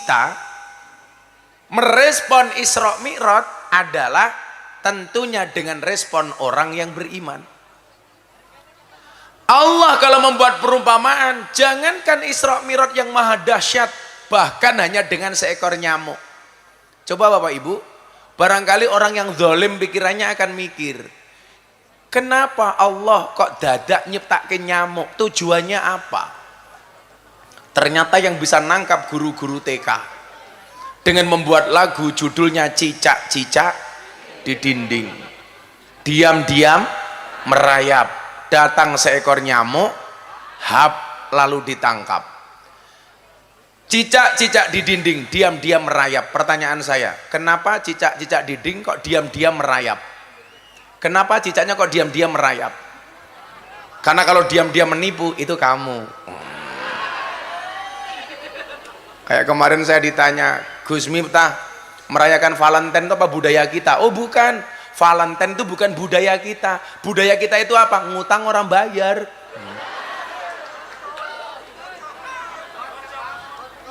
kita merespon Isra Mi'raj adalah tentunya dengan respon orang yang beriman. Allah kalau membuat perumpamaan, jangankan Isra Mi'raj yang maha dahsyat, bahkan hanya dengan seekor nyamuk. Coba Bapak Ibu, barangkali orang yang zalim pikirannya akan mikir, kenapa Allah kok dadak nyiptakin nyamuk, tujuannya apa? Ternyata yang bisa nangkap guru-guru TK dengan membuat lagu judulnya Cicak-cicak di dinding, diam-diam merayap, datang seekor nyamuk, hap, lalu ditangkap. Cicak-cicak di dinding, diam-diam merayap. Pertanyaan saya, kenapa cicak-cicak di dinding kok diam-diam merayap? Kenapa cicaknya kok diam-diam merayap? Karena kalau diam-diam menipu, itu kamu. Kayak kemarin saya ditanya, Gus Miftah, merayakan Valentine itu apa budaya kita? Oh bukan, Valentine itu bukan budaya kita. Budaya kita itu apa? Ngutang orang bayar.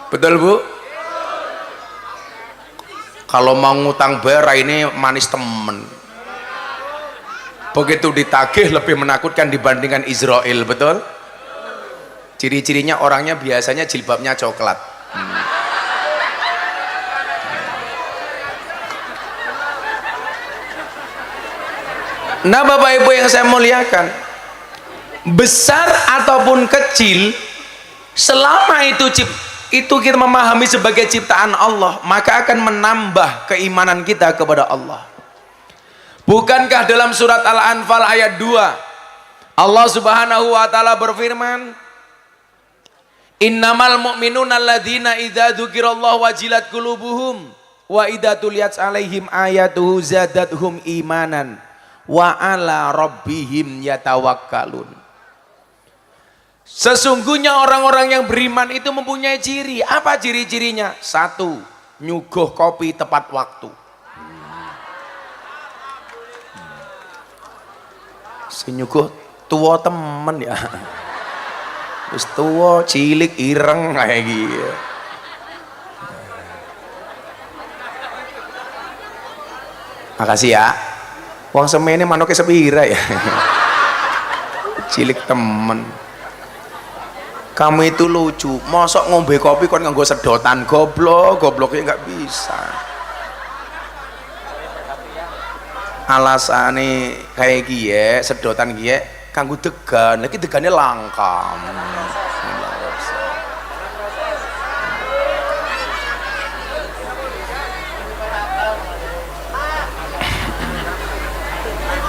Betul Bu? Kalau mau ngutang bayar ini manis temen. Begitu ditagih lebih menakutkan dibandingkan Israel, betul? Ciri-cirinya orangnya biasanya jilbabnya coklat. Nah Bapak Ibu yang saya muliakan, besar ataupun kecil, selama itu kita memahami sebagai ciptaan Allah, maka akan menambah keimanan kita kepada Allah. Bukankah dalam surat Al-Anfal ayat 2 Allah Subhanahu wa taala berfirman, innamal mu'minuna alladzina idza dzukirallahu wajilat qulubuhum wa idza tuliyat alaihim ayatuhu zadatuhum imanan wa ala rabbihim yatawakkalun. Sesungguhnya orang-orang yang beriman itu mempunyai ciri. Apa ciri-cirinya? 1, nyuguh kopi tepat waktu. Si nyuguh tua temen ya. Terus tua, cilik, ireng kayak gitu. Makasih ya. Wong semene manuknya sepira ya. Cilik temen. Kamu itu lucu, mosok ngombe kopi kon nganggo sedotan, gobloknya nggak bisa. Alasane kayak gie, sedotan gie, kanggo degan, lagi degannya langka.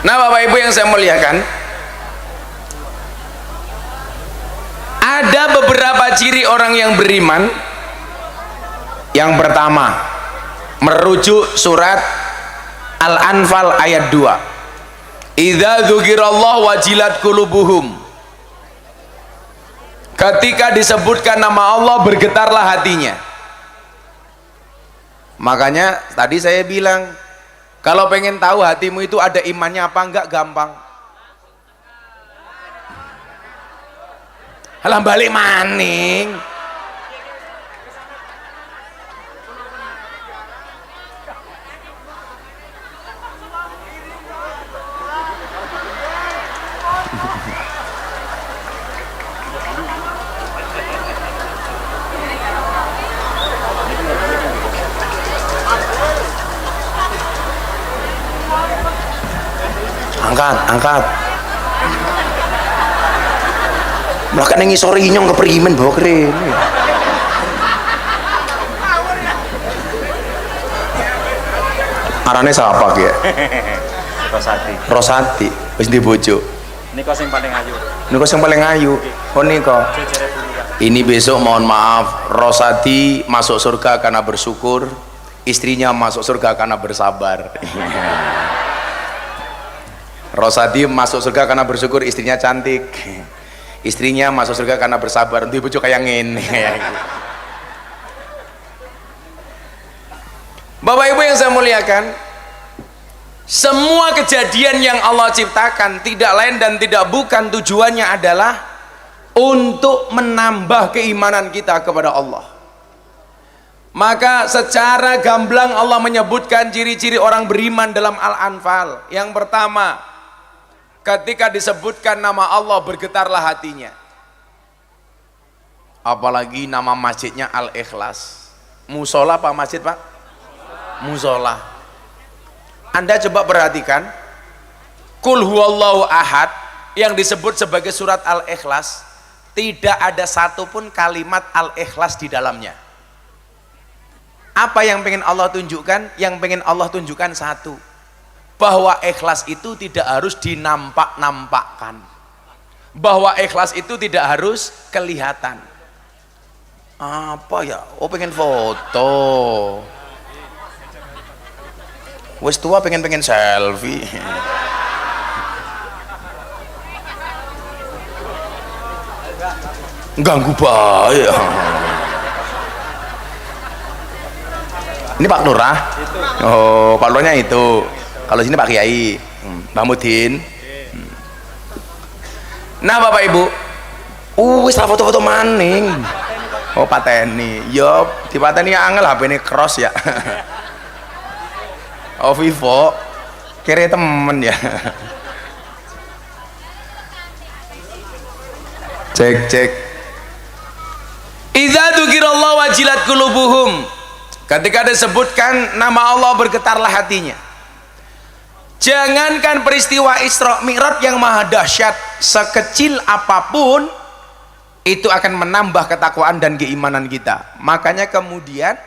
Nah Bapak Ibu yang saya muliakan, ada beberapa ciri orang yang beriman. Yang pertama, merujuk surat Al-Anfal ayat 2, idza dzukirallahu wajilat qulubuhum, ketika disebutkan nama Allah bergetarlah hatinya. Makanya tadi saya bilang, kalau pengen tahu hatimu itu ada imannya apa enggak, gampang. Halah balik maning. Angkat. Malah kan ngisor inyong keprimen bawa keren. Arane siapa ya? Rosati. Wis di bojo. Niko sing paling ayu. Oh niko. Ini besok mohon maaf, Rosati masuk surga karena bersyukur, istrinya masuk surga karena bersabar. Rosadi masuk surga karena bersyukur, istrinya cantik. Istrinya masuk surga karena bersabar. Nanti bojo kayak ngene. Bapak Ibu yang saya muliakan, semua kejadian yang Allah ciptakan tidak lain dan tidak bukan tujuannya adalah untuk menambah keimanan kita kepada Allah. Maka secara gamblang Allah menyebutkan ciri-ciri orang beriman dalam Al-Anfal. Yang pertama, ketika disebutkan nama Allah bergetarlah hatinya. Apalagi nama masjidnya Al-Ikhlas. Musola apa masjid Pak? Musola. Anda coba perhatikan, Qul huwallahu ahad yang disebut sebagai surat Al-Ikhlas, tidak ada satupun kalimat Al-Ikhlas di dalamnya. Apa yang pengen Allah tunjukkan? Yang pengen Allah tunjukkan satu, bahwa ikhlas itu tidak harus dinampak-nampakkan, bahwa ikhlas itu tidak harus kelihatan. Apa ya? Oh, pengen foto, wes tua pengen selfie. Ganggu baik. Ini Pak Lurah. Oh, Pak Lurahnya itu. Kalau sini Pak Kiai, Mbah Mudin. Nah, Bapak Ibu, wis foto-foto maning. Oh, pateni. Yo, di pateni angel HP ini cross ya. Oh, Vivo. Kira temen ya. Cek. Idza dzukirallahu wajilat qulubuhum. Ketika disebutkan nama Allah bergetarlah hatinya. Jangankan peristiwa Isra Mi'raj yang maha dahsyat, sekecil apapun itu akan menambah ketakwaan dan keimanan kita. Makanya kemudian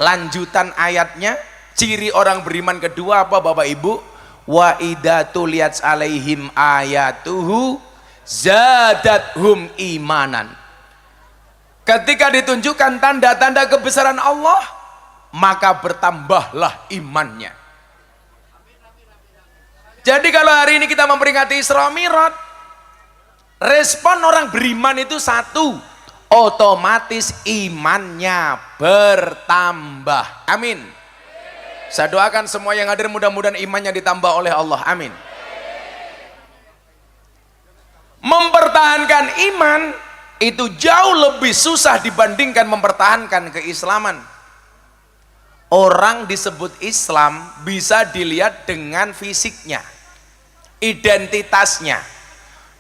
lanjutan ayatnya, ciri orang beriman kedua apa Bapak Ibu? Wa idza tuliyat alaihim ayatuhu zadathum imanan. Ketika ditunjukkan tanda-tanda kebesaran Allah, maka bertambahlah imannya. Jadi kalau hari ini kita memperingati Isra Mi'raj, respon orang beriman itu satu, otomatis imannya bertambah. Amin. Saya doakan semua yang hadir mudah-mudahan imannya ditambah oleh Allah. Amin. Mempertahankan iman itu jauh lebih susah dibandingkan mempertahankan keislaman. Orang disebut Islam bisa dilihat dengan fisiknya, identitasnya.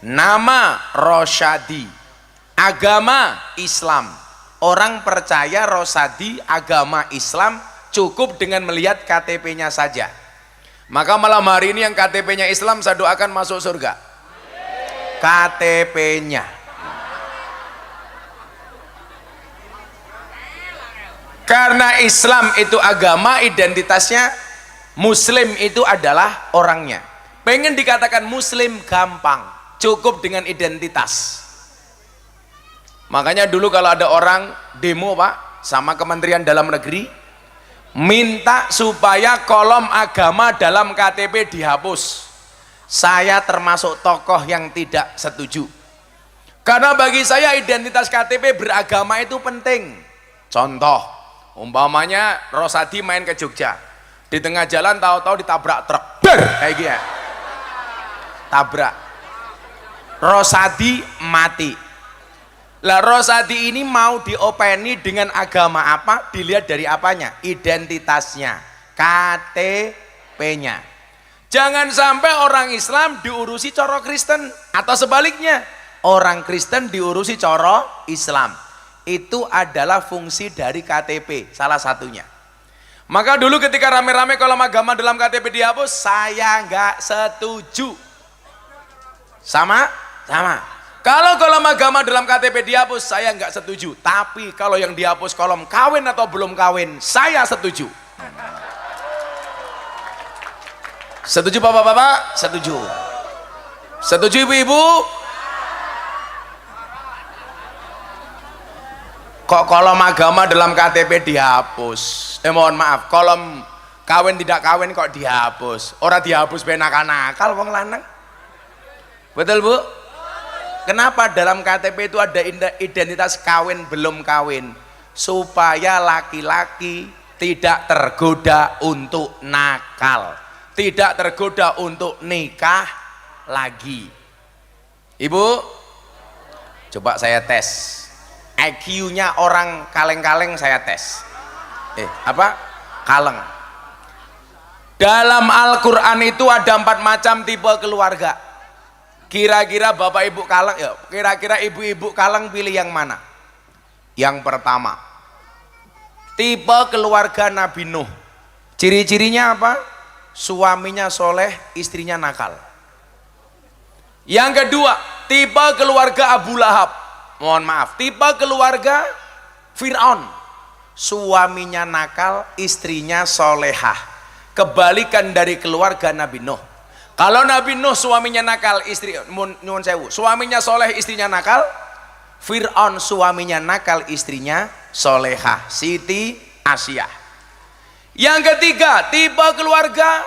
Nama Rosyadi, agama Islam. Orang percaya Rosyadi agama Islam cukup dengan melihat KTP-nya saja. Maka malam hari ini yang KTP-nya Islam saya doakan masuk surga. KTP-nya. Karena Islam itu agama, identitasnya Muslim itu adalah orangnya. Pengen dikatakan Muslim gampang, cukup dengan identitas. Makanya dulu kalau ada orang demo Pak sama Kementerian Dalam Negeri, minta supaya kolom agama dalam KTP dihapus. Saya termasuk tokoh yang tidak setuju, karena bagi saya identitas KTP beragama itu penting. Contoh, umpamanya Rosadi main ke Jogja, di tengah jalan tahu-tahu ditabrak truk, kayak gini, tabrak, Rosadi mati. Lah Rosadi ini mau diopeni dengan agama apa? Dilihat dari apanya? Identitasnya, KTP-nya. Jangan sampai orang Islam diurusi coro Kristen, atau sebaliknya orang Kristen diurusi coro Islam. Itu adalah fungsi dari KTP, salah satunya. Maka dulu ketika rame-rame kolom agama dalam KTP dihapus, saya nggak setuju. Sama? Kalau kolom agama dalam KTP dihapus, saya nggak setuju. Tapi kalau yang dihapus kolom kawin atau belum kawin, saya setuju. Setuju bapak-bapak? Setuju. Setuju ibu-ibu? Kok kolom agama dalam KTP dihapus? Mohon maaf, kolom kawin tidak kawin kok dihapus? Orang dihapus benak-nakal wong lanang. Betul Bu? Kenapa dalam KTP itu ada identitas kawin belum kawin? Supaya laki-laki tidak tergoda untuk nakal, tidak tergoda untuk nikah lagi. Ibu, coba saya tes. IQ-nya orang kaleng-kaleng saya tes. Apa? Kaleng. Dalam Al-Quran itu ada 4 macam tipe keluarga. Kira-kira bapak ibu kaleng, ya, kira-kira ibu-ibu kaleng pilih yang mana? Yang pertama, tipe keluarga Nabi Nuh. Ciri-cirinya apa? Suaminya soleh, istrinya nakal. Yang kedua, tipe keluarga Abu Lahab. Mohon maaf, tipe keluarga Fir'aun. Suaminya nakal, istrinya solehah. Kebalikan dari keluarga Nabi Nuh. Kalau Nabi Nuh suaminya nakal, nyuwun sewu, suaminya soleh, istrinya nakal. Fir'aun suaminya nakal, istrinya solehah. Siti Asyah. Yang ketiga, tipe keluarga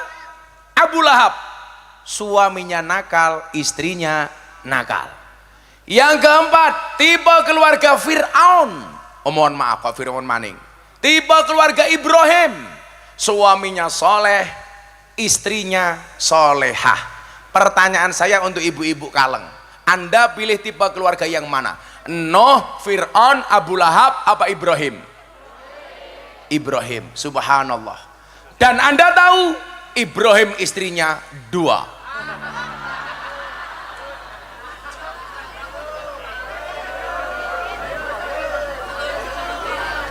Abu Lahab. Suaminya nakal, istrinya nakal. Yang keempat, tipe keluarga Fir'aun. Mohon maaf Pak Fir'aun maning. Tipe keluarga Ibrahim. Suaminya soleh, istrinya solehah. Pertanyaan saya untuk ibu-ibu kaleng, Anda pilih tipe keluarga yang mana? Nuh, Fir'aun, Abu Lahab, apa Ibrahim? Ibrahim. Subhanallah. Dan Anda tahu Ibrahim istrinya 2.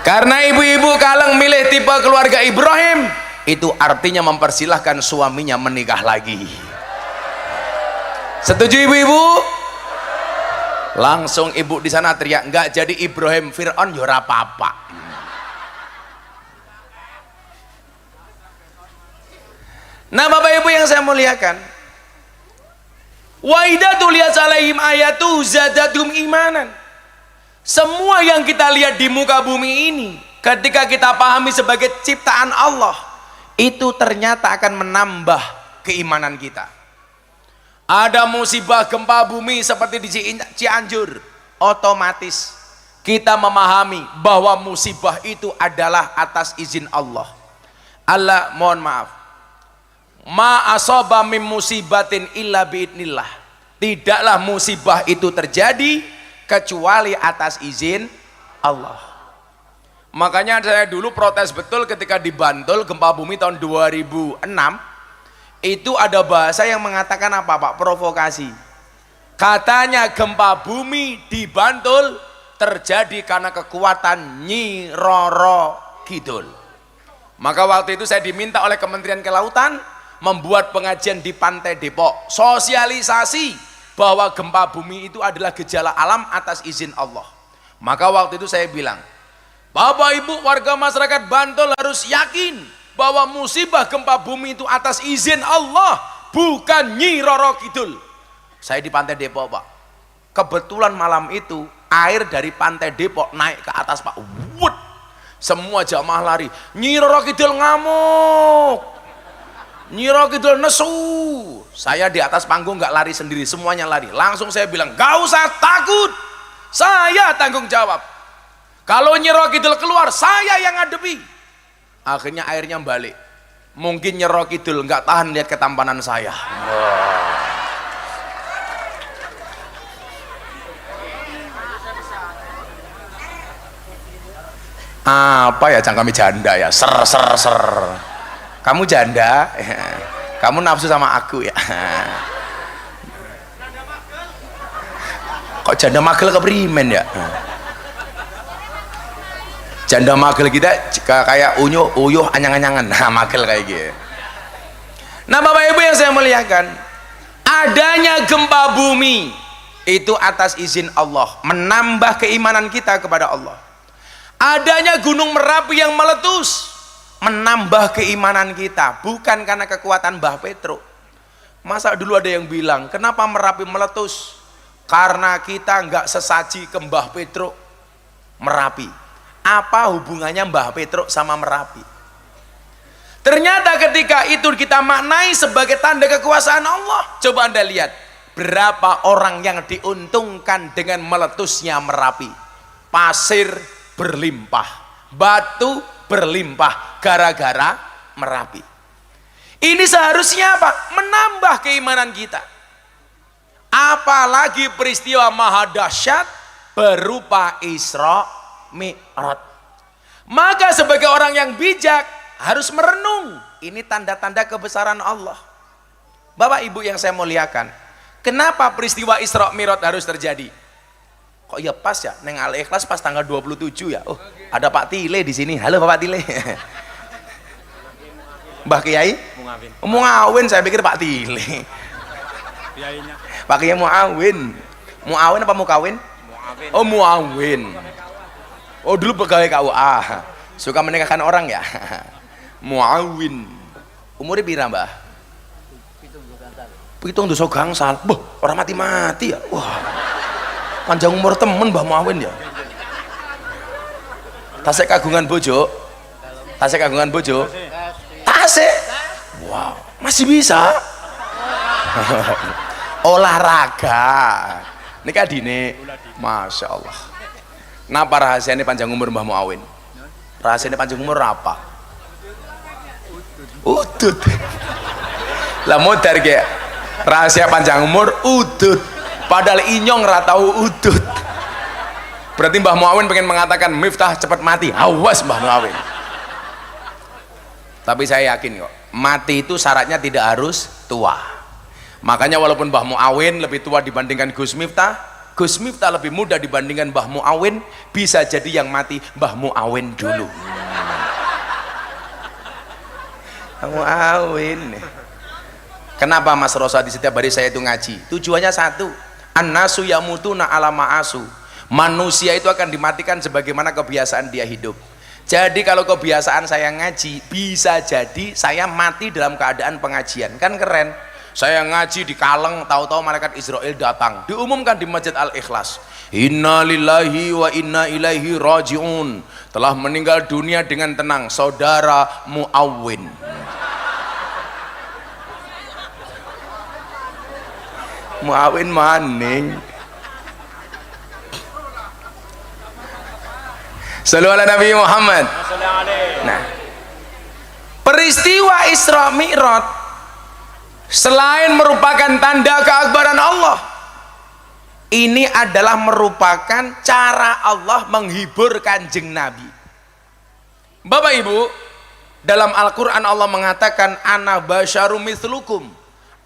Karena ibu-ibu kaleng milih tipe keluarga Ibrahim, itu artinya mempersilahkan suaminya menikah lagi. Setuju ibu-ibu? Langsung ibu di sana teriak, enggak jadi Ibrahim Fir'aun ya ora apa-apa. Nah Bapak Ibu yang saya muliakan, wa idza tuliyat alaihim ayatu zadatum imanan. Semua yang kita lihat di muka bumi ini, ketika kita pahami sebagai ciptaan Allah, itu ternyata akan menambah keimanan kita. Ada musibah gempa bumi seperti di Cianjur, otomatis kita memahami bahwa musibah itu adalah atas izin Allah. Allah, mohon maaf, ma asaba min musibatin illa biidnillah. Tidaklah musibah itu terjadi kecuali atas izin Allah. Makanya saya dulu protes betul ketika di Bantul gempa bumi tahun 2006. Itu ada bahasa yang mengatakan apa Pak? Provokasi. Katanya gempa bumi di Bantul terjadi karena kekuatan Nyi Roro Kidul. Maka waktu itu saya diminta oleh Kementerian Kelautan membuat pengajian di Pantai Depok, sosialisasi bahwa gempa bumi itu adalah gejala alam atas izin Allah. Maka waktu itu saya bilang, Bapak Ibu warga masyarakat Bantul harus yakin bahwa musibah gempa bumi itu atas izin Allah, bukan Nyi Roro Kidul. Saya di Pantai Depok Pak, kebetulan malam itu air dari Pantai Depok naik ke atas Pak. Wut, semua jamaah lari, Nyi Roro Kidul ngamuk, Nyi Roro Kidul nesu. Saya di atas panggung nggak lari sendiri, semuanya lari. Langsung saya bilang, gak usah takut, saya tanggung jawab. Kalau Nyi Roro Kidul keluar, saya yang ngadepi. Akhirnya airnya balik. Mungkin Nyi Roro Kidul nggak tahan lihat ketampanan saya. Apa ya, cang kami janda ya, ser. Kamu janda, kamu nafsu sama aku ya. Kok janda magel keprimen ya? Janda magel kita kayak uyuh anyang-anyangan, nah magel kayak gitu. Nah Bapak Ibu yang saya muliakan, adanya gempa bumi itu atas izin Allah, menambah keimanan kita kepada Allah. Adanya gunung Merapi yang meletus, menambah keimanan kita, bukan karena kekuatan Mbah Petro. Masa dulu ada yang bilang, kenapa Merapi meletus? Karena kita nggak sesaji ke Mbah Petro Merapi. Apa hubungannya Mbah Petro sama Merapi? Ternyata ketika itu kita maknai sebagai tanda kekuasaan Allah. Coba Anda lihat, berapa orang yang diuntungkan dengan meletusnya Merapi? Pasir berlimpah, batu berlimpah gara-gara Merapi. Ini seharusnya apa? Menambah keimanan kita. Apalagi peristiwa maha dahsyat berupa Isra Mi'raj. Maka sebagai orang yang bijak harus merenung, ini tanda-tanda kebesaran Allah. Bapak Ibu yang saya muliakan, kenapa peristiwa Isra Mi'raj harus terjadi? Kok ya pas ya, neng Al-Ikhlas pas tanggal 27 ya. Oh, ada Pak Tile di sini. Halo Pak Tile. Mbah Kiai? Muawin, saya pikir Pak Tile. Pak Kiai Muawin. Muawin apa Mukawin? Muawin. Oh Muawin. Oh dulu pegawai KUA. Suka menikahkan orang ya. Muawin. Umurnya pira Mbah? Pitung dosa gangsal. Boh, orang mati-mati ya. Wah. Panjang umur temen Mbah Muawin ya. Tasik kagungan bojo. Tasik kagungan bojo. Tasik. Wow, masih bisa. Olahraga. Nikah dini. Masya Allah. Napa rahasianya panjang umur Mbah Muawin? Rahasianya panjang umur apa? Udut. Lah modar kayak rahasia panjang umur udut. Padahal inyong ratau udut. Berarti Mbah Muawin pengen mengatakan Miftah cepat mati. Awas Mbah Muawin. Tapi saya yakin kok, mati itu syaratnya tidak harus tua. Makanya walaupun Mbah Muawin lebih tua dibandingkan Gus Miftah, Gus Miftah lebih muda dibandingkan Mbah Muawin, bisa jadi yang mati Mbah Muawin dulu. Muawin. Kenapa Mas Rosa di setiap hari saya itu ngaji? Tujuannya satu, an-nasu yamutuna ala ma'asu. Manusia itu akan dimatikan sebagaimana kebiasaan dia hidup. Jadi kalau kebiasaan saya ngaji, bisa jadi saya mati dalam keadaan pengajian. Kan keren. Saya ngaji di Kaleng, tahu-tahu malaikat Israel datang. Diumumkan di Masjid Al-Ikhlas. Inna lillahi wa inna ilaihi raji'un. Telah meninggal dunia dengan tenang saudara Muawin. Muawin maning. Sallu ala Nabi Muhammad. Nah, peristiwa Isra Mi'raj selain merupakan tanda keakbaran Allah, ini adalah merupakan cara Allah menghibur kanjeng Nabi. Bapak Ibu, dalam Al-Quran Allah mengatakan ana basyarum mithlukum,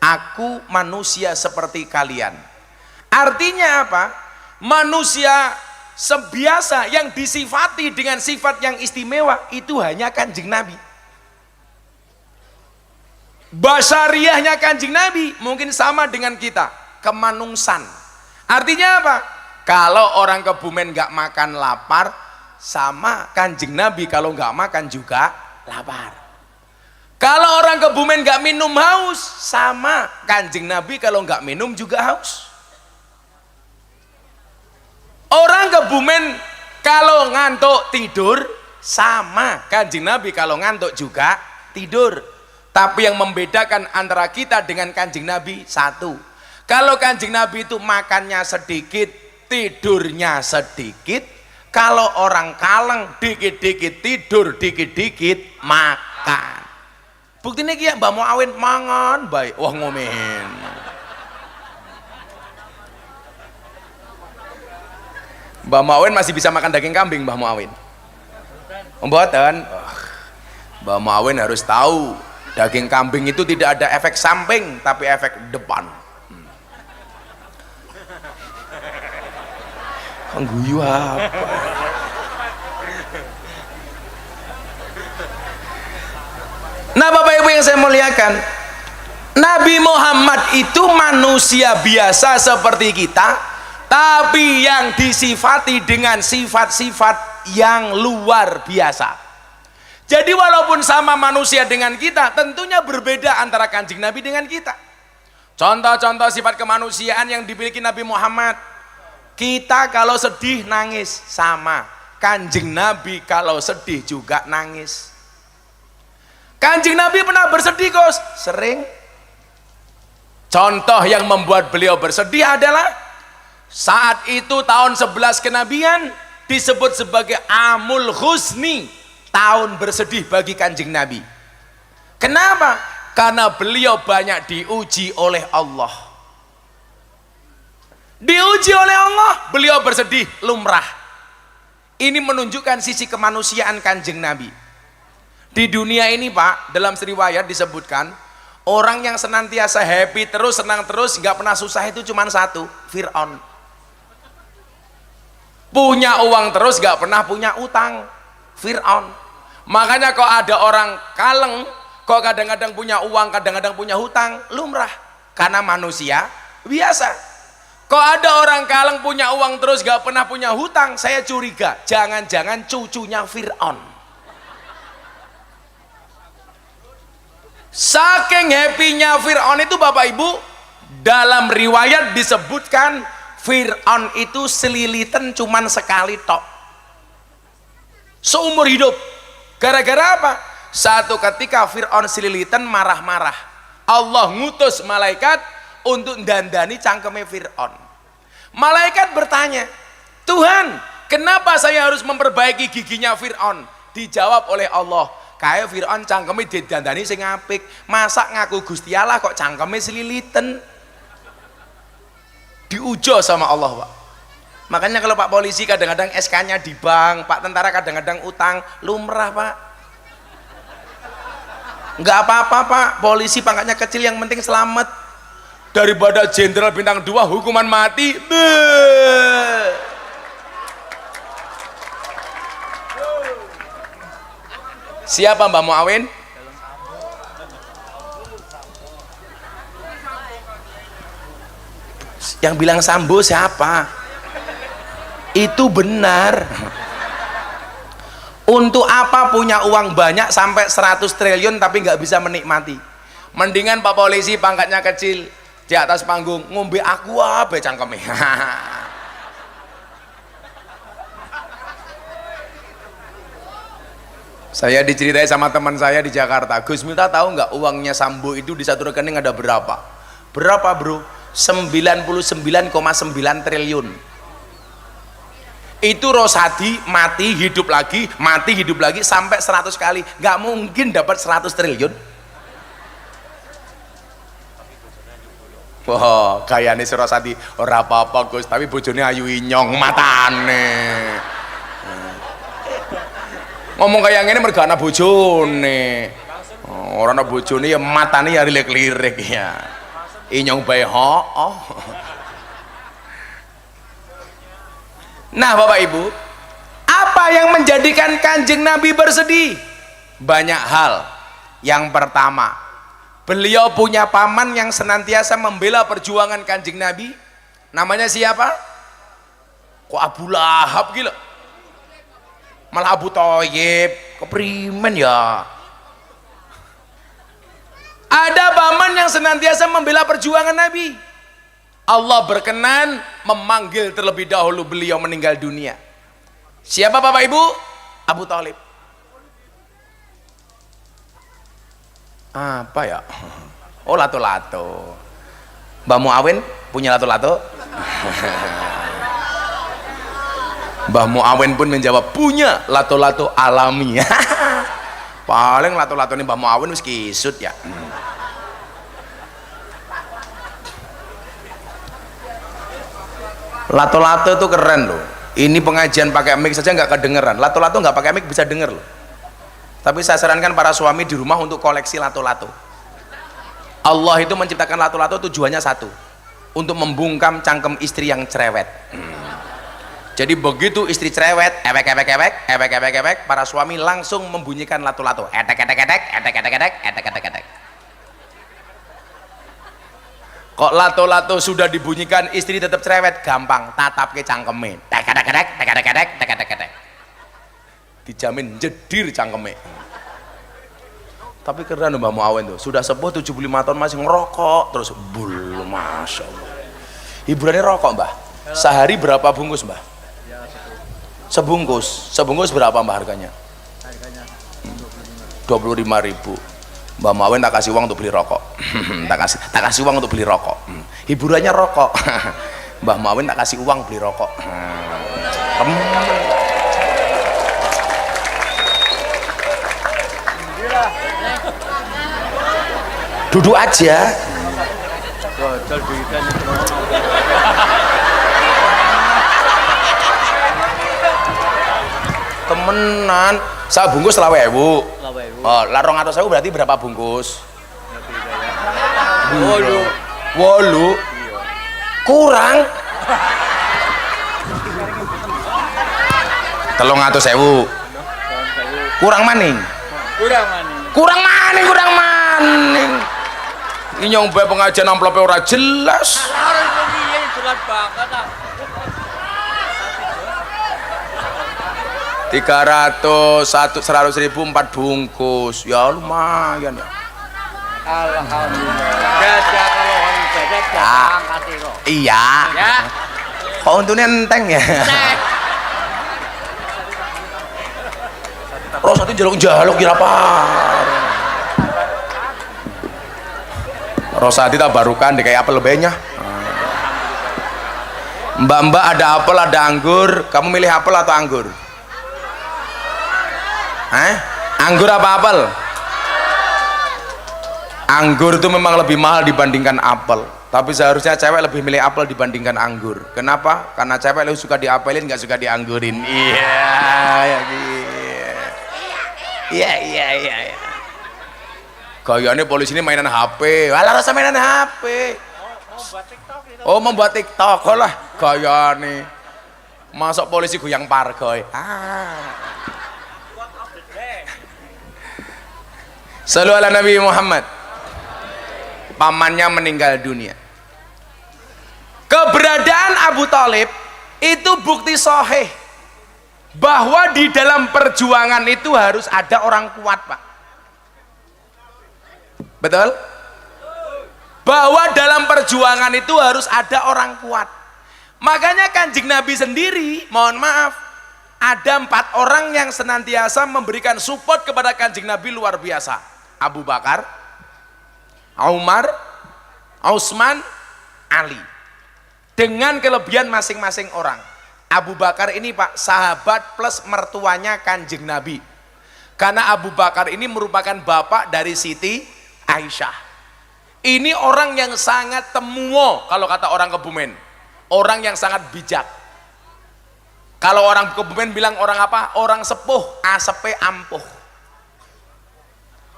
aku manusia seperti kalian. Artinya apa? Manusia sebiasa yang disifati dengan sifat yang istimewa itu hanya kanjeng Nabi. Basyariahnya kanjeng Nabi mungkin sama dengan kita, kemanungsan. Artinya apa? Kalau orang Kebumen nggak makan lapar, sama kanjeng Nabi kalau nggak makan juga lapar. Kalau orang Kebumen nggak minum haus, sama kanjeng Nabi kalau nggak minum juga haus. Orang Kebumen kalau ngantuk tidur, sama kanjeng Nabi kalau ngantuk juga tidur. Tapi yang membedakan antara kita dengan kanjeng Nabi satu, kalau kanjeng Nabi itu makannya sedikit, tidurnya sedikit. Kalau orang Kaleng dikit-dikit tidur, dikit-dikit makan. Buktinya kia Mbah Muawin mangan baik, wah ngomen. Mbah Muawin masih bisa makan daging kambing Mbah Muawin? Mboten. Mbah Muawin harus tahu daging kambing itu tidak ada efek samping tapi efek depan. Guyu apa? Nah Bapak Ibu yang saya muliakan, Nabi Muhammad itu manusia biasa seperti kita, tapi yang disifati dengan sifat-sifat yang luar biasa. Jadi walaupun sama manusia dengan kita, tentunya berbeda antara kanjeng Nabi dengan kita. Contoh-contoh sifat kemanusiaan yang dimiliki Nabi Muhammad. Kita kalau sedih nangis sama, kanjeng Nabi kalau sedih juga nangis. Kanjeng Nabi pernah bersedih kok? Sering. Contoh yang membuat beliau bersedih adalah saat itu tahun 11 kenabian disebut sebagai Amul Husni, tahun bersedih bagi kanjeng Nabi. Kenapa? Karena beliau banyak diuji oleh Allah. Diuji oleh Allah, beliau bersedih, lumrah. Ini menunjukkan sisi kemanusiaan Kanjeng Nabi. Di dunia ini Pak, dalam riwayat disebutkan, orang yang senantiasa happy terus, senang terus, nggak pernah susah itu cuma satu, Fir'aun. Punya uang terus, nggak pernah punya utang, Fir'aun. Makanya kok ada orang kaleng, kok kadang-kadang punya uang, kadang-kadang punya hutang, lumrah. Karena manusia biasa. Kok ada orang kaleng punya uang terus gak pernah punya hutang, saya curiga jangan-jangan cucunya Fir'aun. Saking happy-nya Fir'aun itu Bapak Ibu, dalam riwayat disebutkan Fir'aun itu selilitan cuman sekali tok seumur hidup. Gara-gara apa? Satu ketika Fir'aun selilitan marah-marah, Allah ngutus malaikat untuk dandani cangkeme Fir'aun. Malaikat bertanya, Tuhan, kenapa saya harus memperbaiki giginya Fir'aun? Dijawab oleh Allah, kayak Fir'aun cangkeme didandani sing apik, masa ngaku Gusti Allah kok cangkeme selilitan? Diujo sama Allah Pak. Makanya kalau Pak polisi kadang-kadang SK-nya di bank, Pak tentara kadang-kadang utang, lumrah Pak. Enggak apa-apa Pak, polisi pangkatnya kecil yang penting selamat. Daripada jenderal bintang 2 hukuman mati. Siapa Mbak Muawin? Yang bilang Sambo siapa? Itu benar. Untuk apa punya uang banyak sampai 100 triliun tapi nggak bisa menikmati? Mendingan Pak polisi pangkatnya kecil, di atas panggung ngombe aqua be cangkeme. Saya diceritai sama teman saya di Jakarta, Gus Miftah tahu nggak uangnya Sambo itu di satu rekening ada berapa? Berapa bro? 99,9 triliun. Itu Rosadi mati hidup lagi sampai 100 kali, nggak mungkin dapat 100 triliun. Wah, gayane si Rosadi ora apa-apa Gus, tapi bojone ayu inyong matane. Ngomong kayak ngene mergo ana bojone. Ora ana bojone ya matane ya lirik-lirik ya. Inyong bae hooh. Nah, Bapak Ibu, apa yang menjadikan Kanjeng Nabi bersedih? Banyak hal. Yang pertama, beliau punya paman yang senantiasa membela perjuangan Kanjeng Nabi. Namanya siapa? Kok Abu Lahab gila? Malah Abu Thayyib, keprimen ya. Ada paman yang senantiasa membela perjuangan Nabi. Allah berkenan memanggil terlebih dahulu beliau meninggal dunia. Siapa Bapak Ibu? Abu Thalib. Apa ya? Oh, lato-lato. Mbak Muawin punya lato-lato? Mbah Muawin pun menjawab punya lato-lato alami. Paling lato-lato ini Mbah Muawin wis kisut ya. Lato-lato itu keren loh. Ini pengajian pakai mic saja nggak kedengeran. Lato-lato nggak pakai mic bisa denger loh. Tapi saya sarankan para suami di rumah untuk koleksi lato-lato. Allah itu menciptakan lato-lato tujuannya satu, untuk membungkam cangkem istri yang cerewet. Jadi begitu istri cerewet, ewek, para suami langsung membunyikan lato-lato. Edek. Kok lato-lato sudah dibunyikan istri tetap cerewet, gampang tatap ke cangkeme. Tek. Dijamin jedir cangkeme. Tapi keren Mbah Muawin tuh, sudah sepuh 75 tahun masih ngerokok terus bul, masya Allah. Hiburannya rokok Mbah. Sehari berapa bungkus Mbah? Sebungkus berapa Mbah harganya? 25.000. Mbah Muawin tak kasih uang untuk beli rokok. tak kasih uang untuk beli rokok. Hiburannya rokok. Mbah Muawin tak kasih uang beli rokok. Duduk aja. temenan. Sak bungkus 20.000. Oh, lah 200.000 berarti berapa bungkus? Wolu. Kurang. 300.000. Kurang maning. Ini nyong bae pengajian amplope ora jelas. 100.000 4 bungkus. Ya lumayan ya. Alhamdulillah. Jaga kalau orang jaga angkat kok. Iya. Ya. Kok untune enteng ya? Rosati jaluk kira apa? Rosati tak barukan deh kayak apel lebihnya. Mbak ada apel ada anggur. Kamu milih apel atau anggur? Anggur apa apel? Anggur itu memang lebih mahal dibandingkan apel, tapi seharusnya cewek lebih milih apel dibandingkan anggur. Kenapa? Karena cewek lebih suka diapelin, nggak suka dianggurin. Iya. Gayanya polisi ini mainan HP. Walah rasa mainan HP. Oh membuat TikTok lah gayane. Masuk polisi goyang pargoy. Sallu ala Nabi Muhammad. Pamannya meninggal dunia. Keberadaan Abu Thalib itu bukti sahih bahwa di dalam perjuangan itu harus ada orang kuat, Pak. Betul? Bahwa dalam perjuangan itu harus ada orang kuat. Makanya Kanjeng Nabi sendiri, mohon maaf, ada 4 orang yang senantiasa memberikan support kepada Kanjeng Nabi luar biasa. Abu Bakar, Umar, Utsman, Ali. Dengan kelebihan masing-masing orang. Abu Bakar ini Pak, sahabat plus mertuanya Kanjeng Nabi. Karena Abu Bakar ini merupakan bapak dari Siti Aisyah. Ini orang yang sangat temuo kalau kata orang Kebumen. Orang yang sangat bijak. Kalau orang Kebumen bilang orang apa? Orang sepuh, asepe ampuh.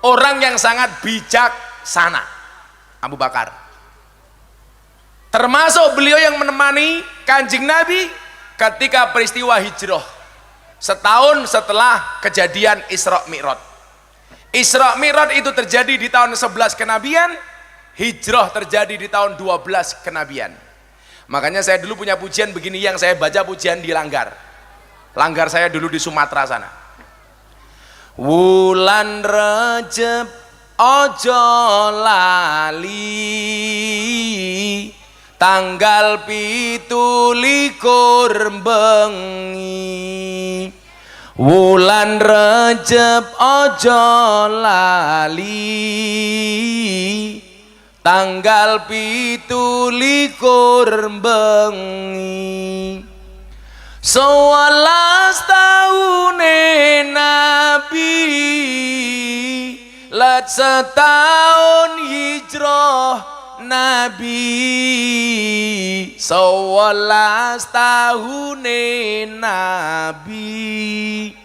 Orang yang sangat bijaksana, Abu Bakar. Termasuk beliau yang menemani Kanjeng Nabi ketika peristiwa hijrah. Setahun setelah kejadian Isra Mi'raj. Isra Mi'raj itu terjadi di tahun 11 kenabian, hijrah terjadi di tahun 12 kenabian. Makanya saya dulu punya pujian begini yang saya baca pujian di Langgar. Langgar saya dulu di Sumatera sana. Wulan Rejeb ojo lali, tanggal 17 bengi. Wulan Rejeb ojo lali, tanggal 17 bengi. 11 tahune Nabi, let setahun hijrah Nabi. 11 tahune Nabi,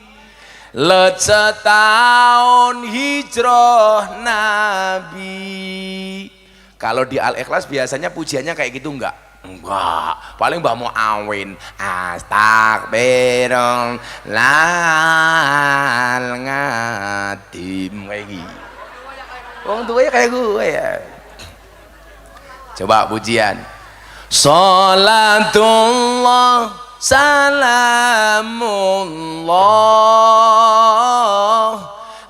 let setahun hijrah Nabi. Kalau di Al-Ikhlas biasanya pujiannya kayak gitu enggak? Enggak, paling mbak mau awin astagfirullah lal ngadim kayak gitu. Wong tuanya kayak gue ya. Coba pujian. Salatullah salamullah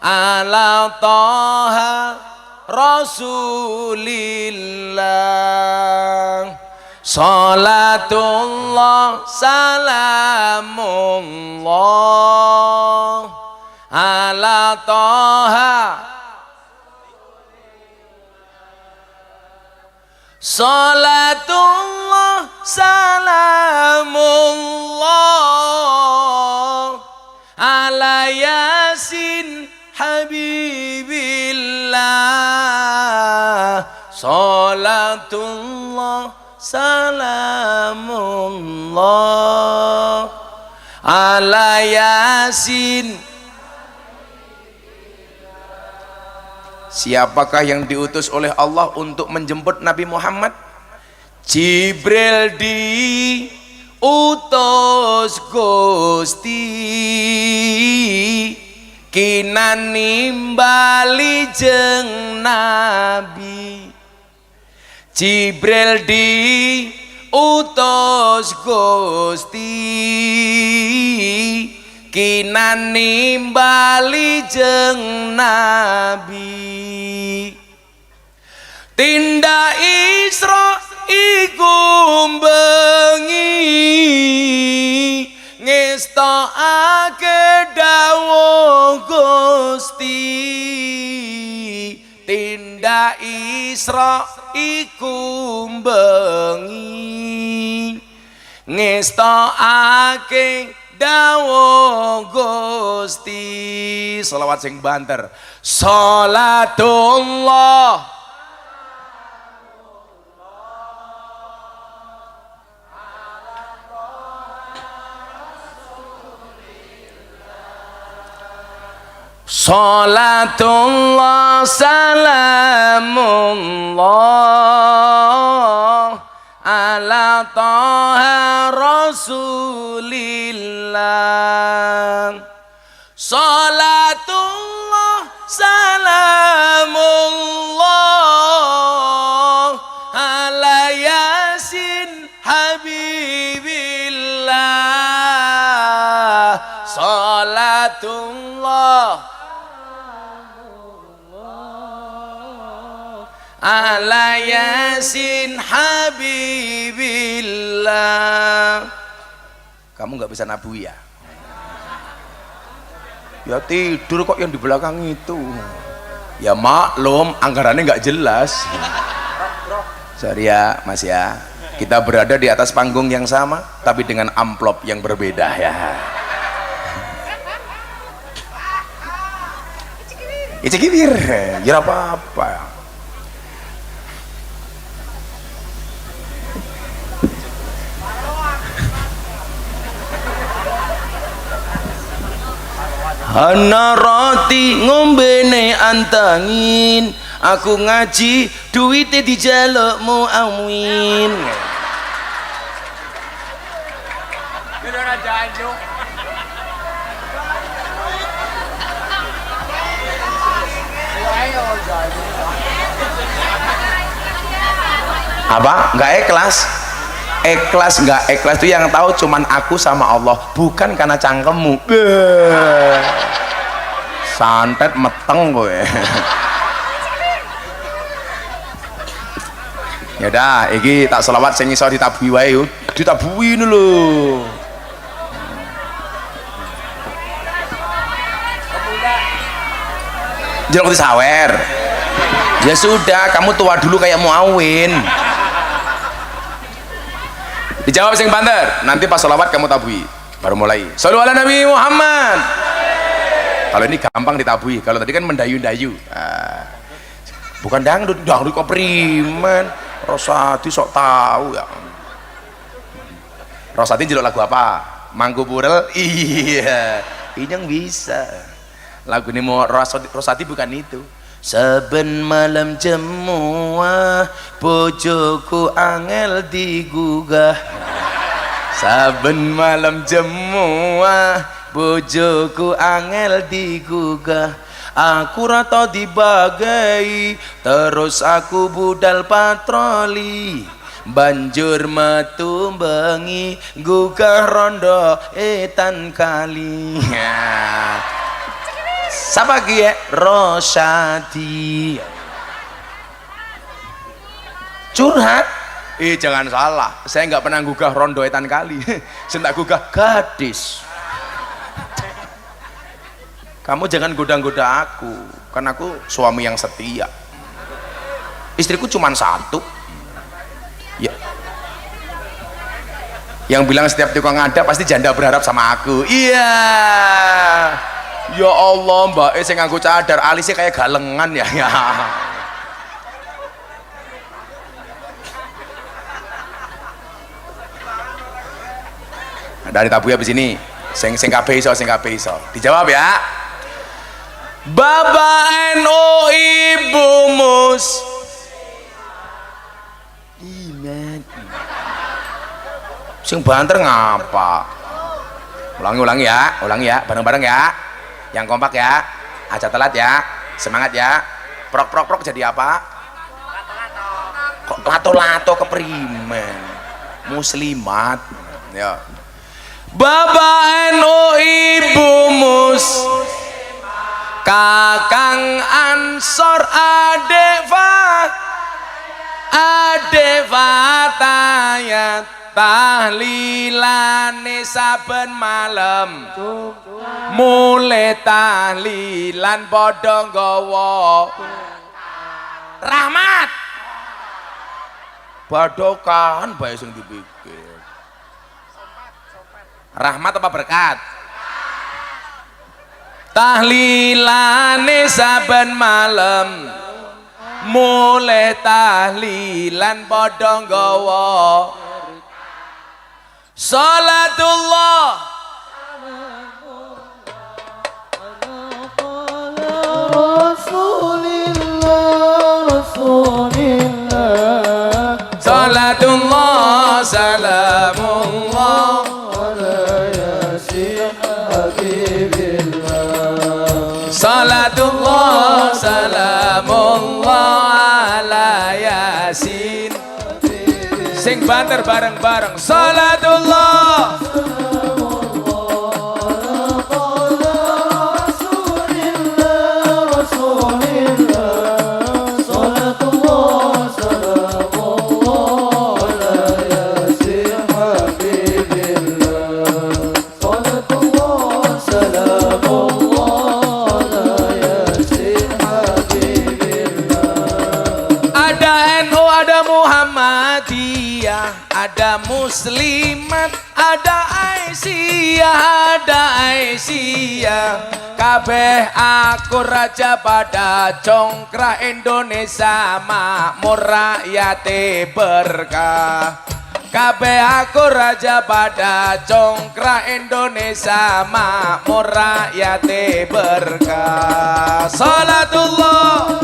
ala taha rasulillah. Salatullah salamullah ala taha. Salatullah salamullah ala yasin habibillah. Salatullah salamullah ala Yasin. Siapakah yang diutus oleh Allah untuk menjemput Nabi Muhammad? Jibril diutus Gusti kinan nimbali jeng Nabi. Jibril diutus Gusti kinan nimbali jeng Nabi. Tindak Isra iku bengi ngestokake dawuh Gusti. Tindak Isra iku bengi ngestokake dawuh Gusti. Shalawat sing banter. Salatullah Salatullah salamullah ala taha rasulillah. Salatullah salamullah ala Yasin habibillah. Salatullah ala Yasin habibillah. Kamu nggak bisa nabu ya? Ya tidur kok yang di belakang itu. Ya maklum, anggarannya nggak jelas. Sorry ya Mas ya, kita berada di atas panggung yang sama tapi dengan amplop yang berbeda ya. Icikibir, ya apa-apa. Ana roti ngombene antangin, aku ngaji duwite dijalukmu amin. Apa? Nggak ikhlas? Ikhlas nggak ikhlas itu yang tahu cuman aku sama Allah, bukan karena cangkemmu. Santet meteng gue. Ya dah, iki tak selawat sing iso ditabuhi wae yo. Ditabuhi lho. Jeruk disawer. Ya sudah, kamu tua dulu kayak Muawin. Dijawab sing banter, nanti pas sholawat kamu tabui baru mulai. Shollu ala Nabi Muhammad. Kalau ini gampang ditabui, kalau tadi kan mendayu-dayu. Bukan dangdut kok primen. Rosati sok tahu ya. Rosati jeluk lagu apa? Mangku Purel. Iya, ini yang bisa. Lagu ini mau Rosati bukan itu. Saben malam jemuah bojoku angel digugah. Saben malam jemuah bojoku angel digugah. Aku rata dibagai terus aku budal patroli. Banjur metu bengi gugah rondo etan kali. Siapa gie? Rosadi. Curhat? Jangan salah, saya nggak pernah gugah rondo etan kali. Saya tak gugah gadis. Kamu jangan goda-goda aku, karena aku suami yang setia. Istriku cuma satu. Ya. Yang bilang setiap tukang ada pasti janda berharap sama aku. Iya. Ya Allah, Mbak saya nganggo cadar, alisnya kayak galengan ya. Dari tabu habis ini. Sing kabeh iso, sing kabeh iso. Dijawab ya. Bapak NU Ibu Mus. Iman. Sing banter ngapa? Ulangi ya, bareng-bareng ya. Yang kompak ya. Aja telat ya. Semangat ya. Prok jadi apa? Kok lato-lato keprimen? Muslimat. Ya. Bapak NU Ibu Mus. Kakang Ansor Adek Fatayat tahlilane saben malam mulai tahlilan padha nggawa rahmat badokan bae sing dipikir rahmat apa berkat tahlilane saben malam mulai tahlilan padha nggawa salatullah salatullah salamullah salatullah salamullah ala yasin sing banter bareng-bareng salatullah ada muslimat, ada Aisyah, kabeh aku raja pada congkrah Indonesia makmur rakyate berkah. Kabeh aku raja pada congkrah Indonesia makmur rakyate berkah. Salatullah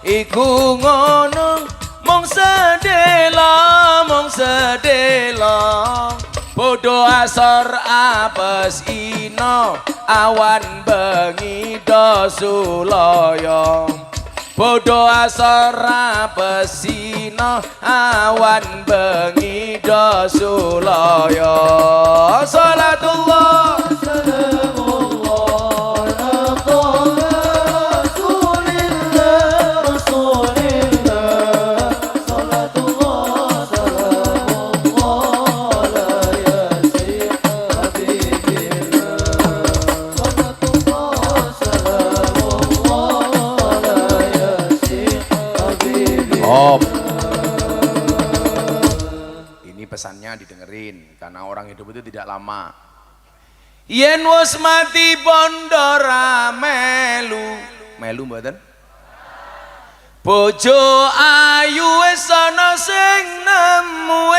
iku ngono mung sedelo podo asor apes ino awan bengi do sulaya podo asor apes ino awan bengi do sulaya salatullah ini pesannya didengerin karena orang hidup itu tidak lama. Yen wis mati bondora melu mboten bojo ayu wis ana sing nemu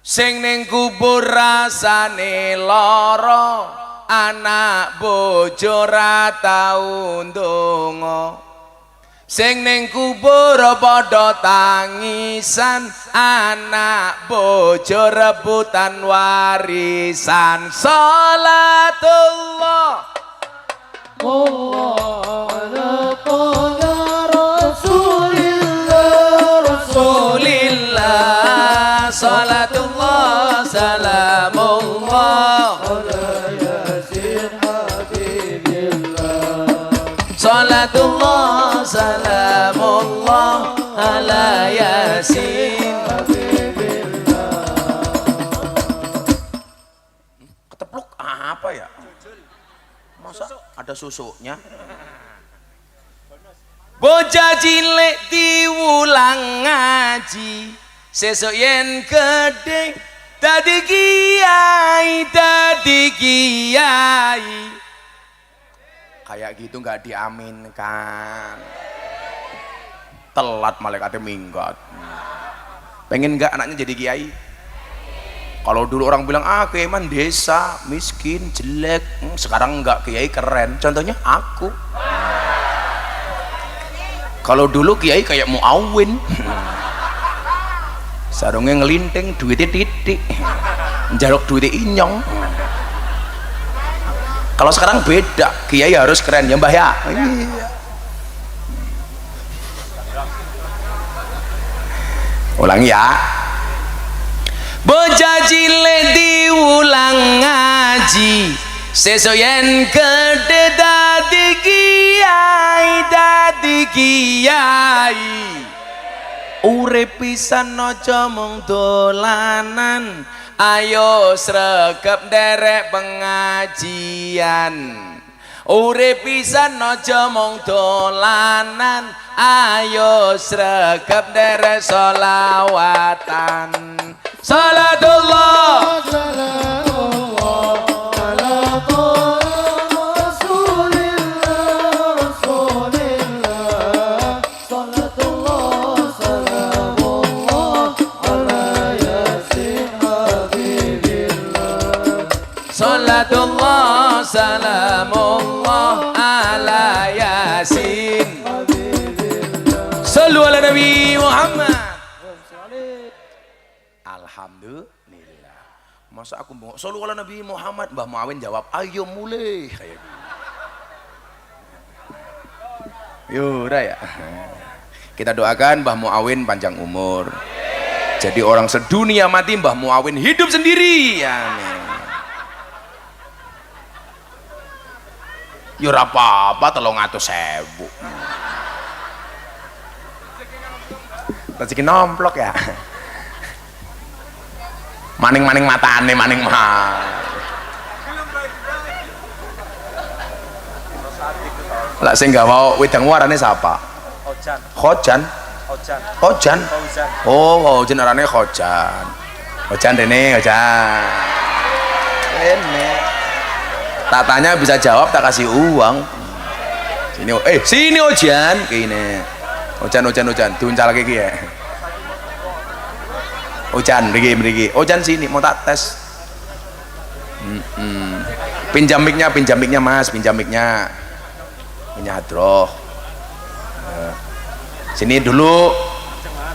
sing ning kubur rasane lara anak bojo ra tau ndonga sing ning kubur padha tangisan anak bojo rebutan warisan salatullah Rasulillah salatullah salamullah salatullah salamullah ala yasin ketepluk apa ya ada susuknya. Bocah cilik diulang ngaji, sesuk yen gedhe dadi kiai, dadi kiai. Kayak gitu nggak diaminkan. Telat malaikatnya minggat. Pengen nggak anaknya jadi kiai? Kalau dulu orang bilang kiai man desa miskin jelek, sekarang enggak, kiai keren. Contohnya aku. Kalau dulu kiai kayak Muawin, sarungnya ngelinting, duitnya titik, njaluk duitnya inyong. Kalau sekarang beda, kiai harus keren ya mbah ya. Iya. Ulangi ya. Bocah cilik diulang ngaji, sesuk yen gedhe dadi kiai, dadi kiai. Urip pisan aja mung dolanan, ayo sregep nderek pengajian. Urip pisan aja mung dolanan, ayo sregep nderek sholawatan. Salatullah Salatullah salamullah ala yasin. Sallu ala Nabi Muhammad. Alhamdulillah. Masa aku mau sallu ala Nabi Muhammad, Mbah Muawin jawab ayo mulai kayak gitu. Yura ya. Kita doakan Mbah Muawin panjang umur. Jadi orang sedunia mati, Mbah Muawin hidup sendiri. Amin. Ya ora apa-apa 300.000. Rezeki nomplok ya. Maning-maning matane maning mah. Lah sing gak mau wedang warane sapa? Ojan. Khojan. Ojan. Khojan. Fauzan. Oh, Khojan arane Khojan. Khojan rene, Khojan. Rene. Tatanya bisa jawab tak kasih uang. Sini, sini Ojan, kene. Ojan diuncal lagi ya. Ojan, mriki. Ojan sini, mau tak tes. Pinjam mic-nya Mas, pinjam mic-nya. Hadroh. Sini dulu.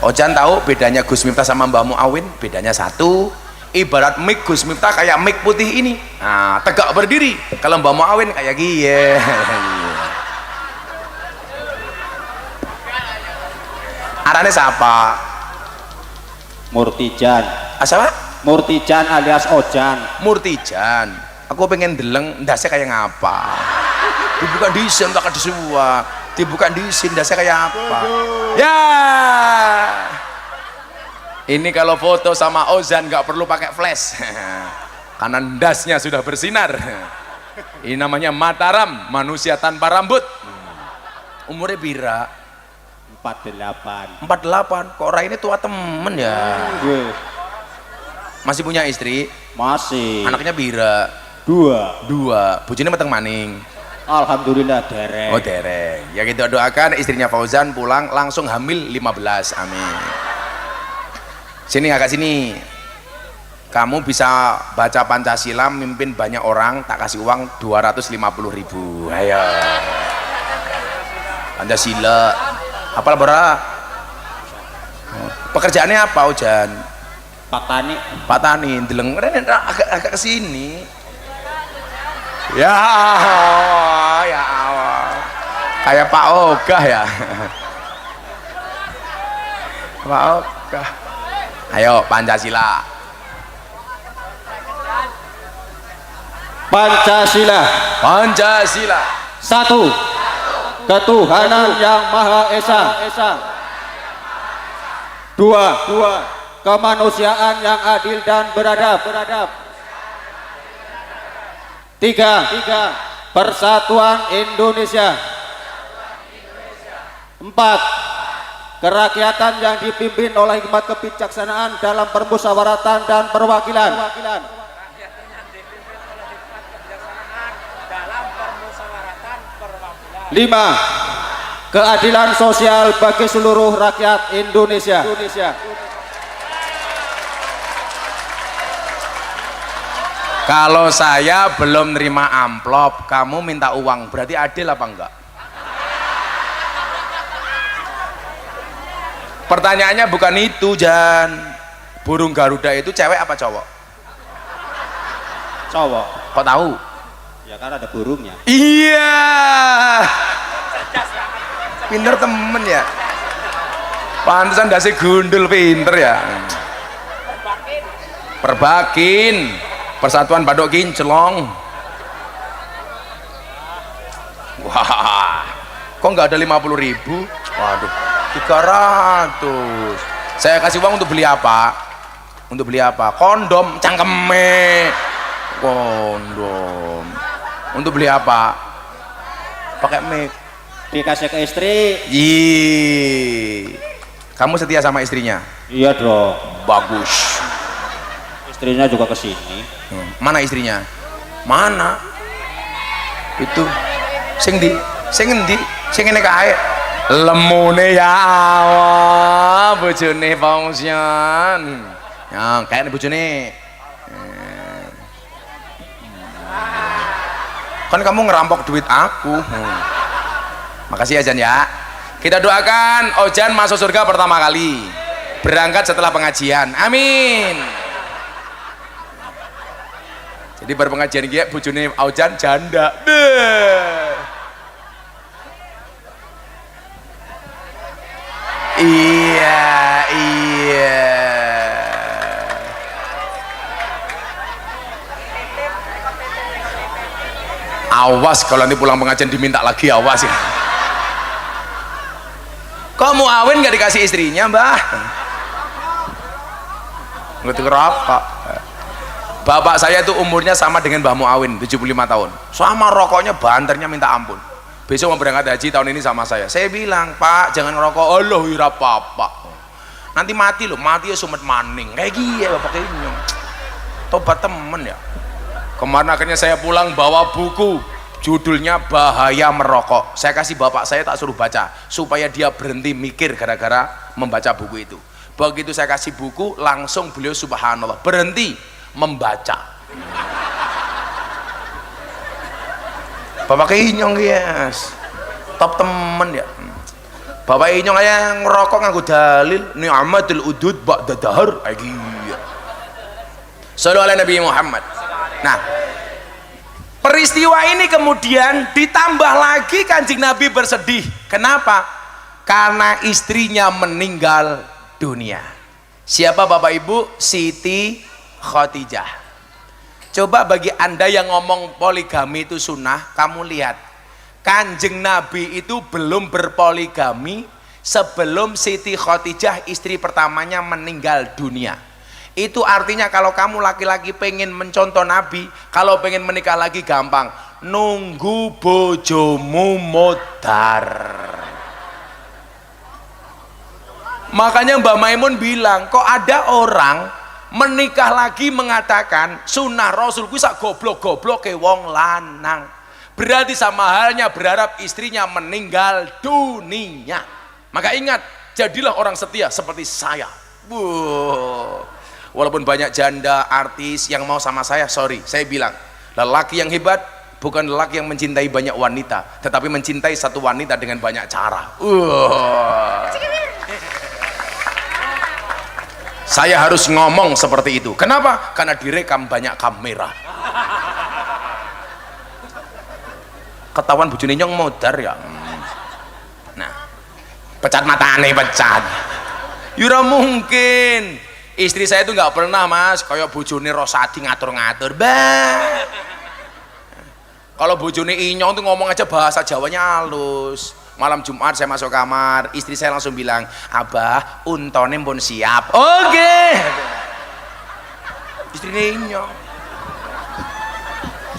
Ojan tahu bedanya Gus Miftah sama Mbah Muawin? Bedanya satu. Ibarat mic Gus Miftah kayak mic putih ini, nah tegak berdiri. Kalau Mbah Muawin kayak gini. Arane siapa? Murtijan. Asal? Murtijan alias Ojan. Murtijan. Aku pengen deleng ndasnya kayak ngapa? Dibuka disin tak disua. Dibuka disin ndasnya kayak apa? Ya. Ini kalau foto sama Ozan nggak perlu pakai flash, karena ndasnya sudah bersinar. Ini namanya Mataram, manusia tanpa rambut. Umurnya bira? 48. 48. Kok Rai ini tua temen ya? Masih punya istri? Masih. Anaknya bira? 2. Bujine meteng maning? Alhamdulillah dereng. Oh dereng. Ya kita doakan istrinya Fauzan pulang langsung hamil 15. Amin. Sini agak sini. Kamu bisa baca Pancasila, mimpin banyak orang, tak kasih uang 250.000. Ayo. Pancasila. Apal berapa? Pekerjaannya apa Ojan? Pak Tani. Deleng agak ke sini. Ya Allah. Kayak Pak Ogah ya. Pak Ogah. Ayo Pancasila. Pancasila. 1. Ketuhanan yang Maha Esa. 2. Kemanusiaan yang adil dan beradab. 3. Persatuan Indonesia. 4. Kerakyatan yang dipimpin oleh hikmat kebijaksanaan dalam permusyawaratan dan perwakilan. 5. Keadilan sosial bagi seluruh rakyat Indonesia. Kalau saya belum nerima amplop, kamu minta uang, berarti adil apa enggak? Pertanyaannya bukan itu, Jan. Burung Garuda itu cewek apa cowok? Cowok. Kok tahu? Ya kan ada burungnya. Iya. Pinter temen ya. Pantesan dasi gundul, pinter ya. Perbakin. Persatuan Badok Kinclong. Wah, kok nggak ada 50.000? Waduh, 300. Saya kasih uang untuk beli apa? Untuk beli apa? Kondom, cangkeme. Kondom. Untuk beli apa? Pakai mic. Dikasih ke istri. Ih, kamu setia sama istrinya? Iya dong. Bagus. Istrinya juga ke sini. Mana istrinya? Mana? Itu. Sing ndi? Sing endi? Sing ngene kae. Lemune ya Allah, bojone Fongsion. Ya, kayaknya bojone. Kan kamu ngerampok duit aku. Makasih ya Jan ya. Kita doakan Ojan masuk surga pertama kali. Berangkat setelah pengajian. Amin. Jadi berpengajian dia bojone Ojan janda. Iya. Awas kalau nanti pulang pengajian diminta lagi, awas ya. Kok mau awin nggak dikasih istrinya, Mbah? Ngerti rokok. Bapak saya itu umurnya sama dengan Mbah Muawin, 75 tahun. Sama rokoknya banternya minta ampun. Besok mau berangkat haji tahun ini sama saya. Saya bilang, Pak, jangan ngerokok. Allah, ira apa-apa. Nanti mati loh, mati ya sumet maning. Kayak gini ya Bapak Kenyong. Tobat temen ya. Kemarin akhirnya saya pulang bawa buku. Judulnya Bahaya Merokok. Saya kasih bapak saya, tak suruh baca. Supaya dia berhenti mikir gara-gara membaca buku itu. Begitu saya kasih buku, langsung beliau subhanallah berhenti membaca. Bapak Inyong yes, top temen ya. Bapak Inyong aja ngerokok nganggo dalil ni'matul udud ba'da dahar lagi. Sallallahu alaihi Nabi Muhammad. Nah, peristiwa ini kemudian ditambah lagi Kanjeng Nabi bersedih. Kenapa? Karena istrinya meninggal dunia. Siapa Bapak Ibu? Siti Khadijah. Coba bagi anda yang ngomong poligami itu sunnah, kamu lihat Kanjeng Nabi itu belum berpoligami sebelum Siti Khadijah istri pertamanya meninggal dunia. Itu artinya kalau kamu laki-laki pengen mencontoh Nabi, kalau pengen menikah lagi gampang, nunggu bojomu modar. Makanya Mbak Maimun bilang, kok ada orang menikah lagi mengatakan sunnah Rasul ku sak goblok-goblok ke wong lanang. Berarti sama halnya berharap istrinya meninggal dunia. Maka ingat, jadilah orang setia seperti saya. Walaupun banyak janda artis yang mau sama saya, sorry, saya bilang lelaki yang hebat bukan lelaki yang mencintai banyak wanita, tetapi mencintai satu wanita dengan banyak cara. Saya harus ngomong seperti itu. Kenapa? Karena direkam banyak kamera. Ketahuan bojone nyong modar ya. Nah, pecat matane, pecat. Yura mungkin. Istri saya itu nggak pernah mas, kayak bojone Rosadi ngatur-ngatur. Bah. Kalau bojone Inyong tuh ngomong aja bahasa Jawanya halus. Malam Jumat saya masuk kamar, istri saya langsung bilang, Abah, untone pun siap. Oke. Istrinya Inyong.